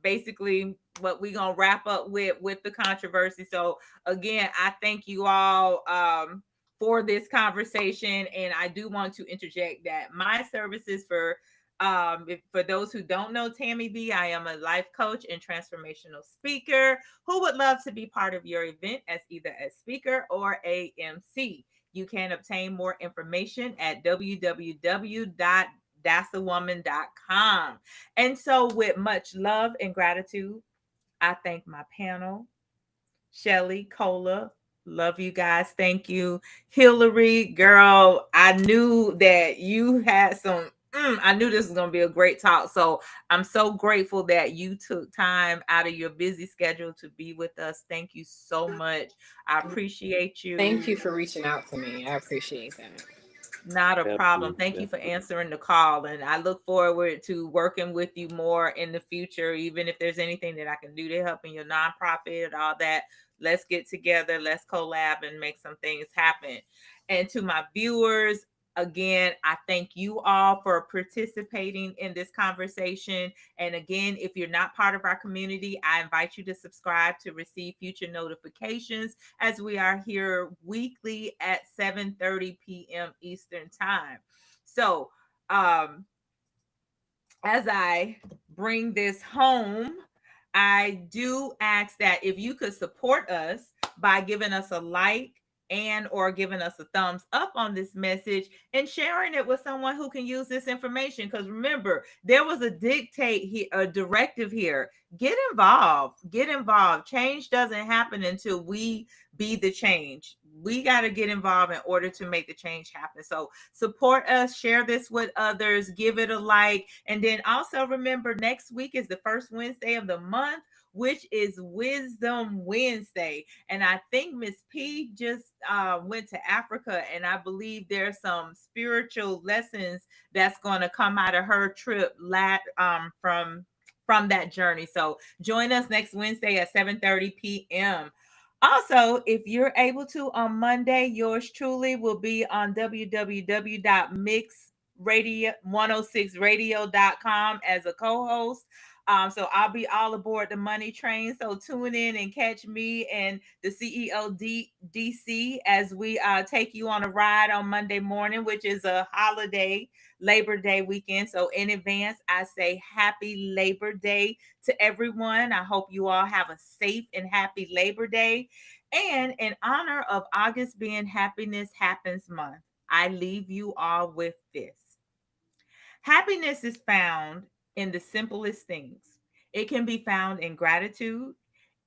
basically what we're gonna wrap up with the controversy. So again, I thank you all for this conversation, and I do want to interject that my services for those who don't know Tammi B, I am a life coach and transformational speaker who would love to be part of your event as either a speaker or a MC. You can obtain more information at www.thassawoman.com. And so, with much love and gratitude, I thank my panel, Shelly, Cola. Love you guys. Thank you. Hilerie, girl, I knew that you had some. I knew this was going to be a great talk. So I'm so grateful that you took time out of your busy schedule to be with us. Thank you so much. I appreciate you. Thank you for reaching out to me. I appreciate that. Not a problem. Definitely, Thank you for definitely. answering the call. And I look forward to working with you more in the future, even if there's anything that I can do to help in your nonprofit and all that. Let's get together, let's collab and make some things happen. And to my viewers, again, I thank you all for participating in this conversation. And again, if you're not part of our community, I invite you to subscribe to receive future notifications, as we are here weekly at 7:30 p.m. Eastern time. So, as I bring this home, I do ask that if you could support us by giving us a like, and or giving us a thumbs up on this message and sharing it with someone who can use this information. Because remember, there was a dictate here, a directive here. Get involved. Get involved. Change doesn't happen until we be the change. We got to get involved in order to make the change happen. So support us, share this with others, give it a like. And then also remember, next week is the first Wednesday of the month, which is Wisdom Wednesday. And I think Miss P just went to Africa, and I believe there's some spiritual lessons that's going to come out of her trip from that journey. So join us next Wednesday at 7:30 p.m. Also, if you're able to on Monday, yours truly will be on www.mixradio106radio.com as a co-host. So I'll be all aboard the money train. So tune in and catch me and the CEO DC as we take you on a ride on Monday morning, which is a holiday Labor Day weekend. So in advance, I say happy Labor Day to everyone. I hope you all have a safe and happy Labor Day. And in honor of August being Happiness Happens Month, I leave you all with this. Happiness is found in the simplest things. It can be found in gratitude,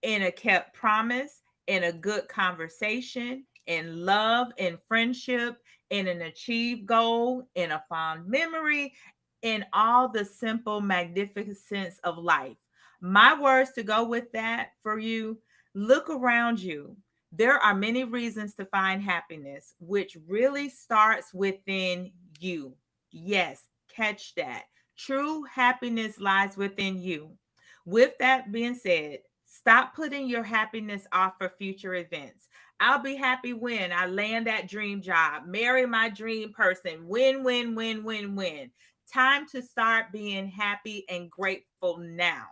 in a kept promise, in a good conversation, in love, in friendship, in an achieved goal, in a fond memory, in all the simple magnificence of life. My words to go with that for you: look around you. There are many reasons to find happiness, which really starts within you. Yes, catch that. True happiness lies within you. With that being said, stop putting your happiness off for future events. I'll be happy when I land that dream job, marry my dream person, win, win, win, win, win. Time to start being happy and grateful now.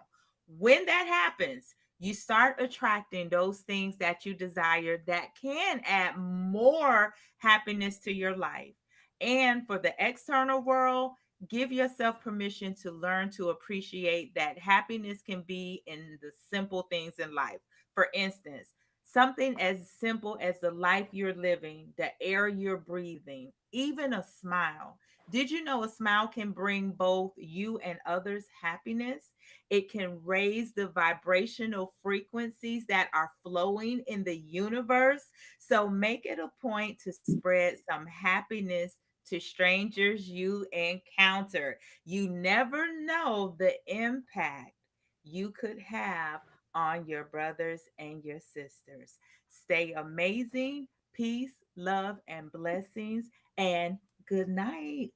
When that happens, you start attracting those things that you desire that can add more happiness to your life. And for the external world, give yourself permission to learn to appreciate that happiness can be in the simple things in life. For instance, something as simple as the life you're living, the air you're breathing, even a smile. Did you know a smile can bring both you and others happiness? It can raise the vibrational frequencies that are flowing in the universe. So make it a point to spread some happiness to strangers you encounter. You never know the impact you could have on your brothers and your sisters. Stay amazing. Peace, love, and blessings. And good night.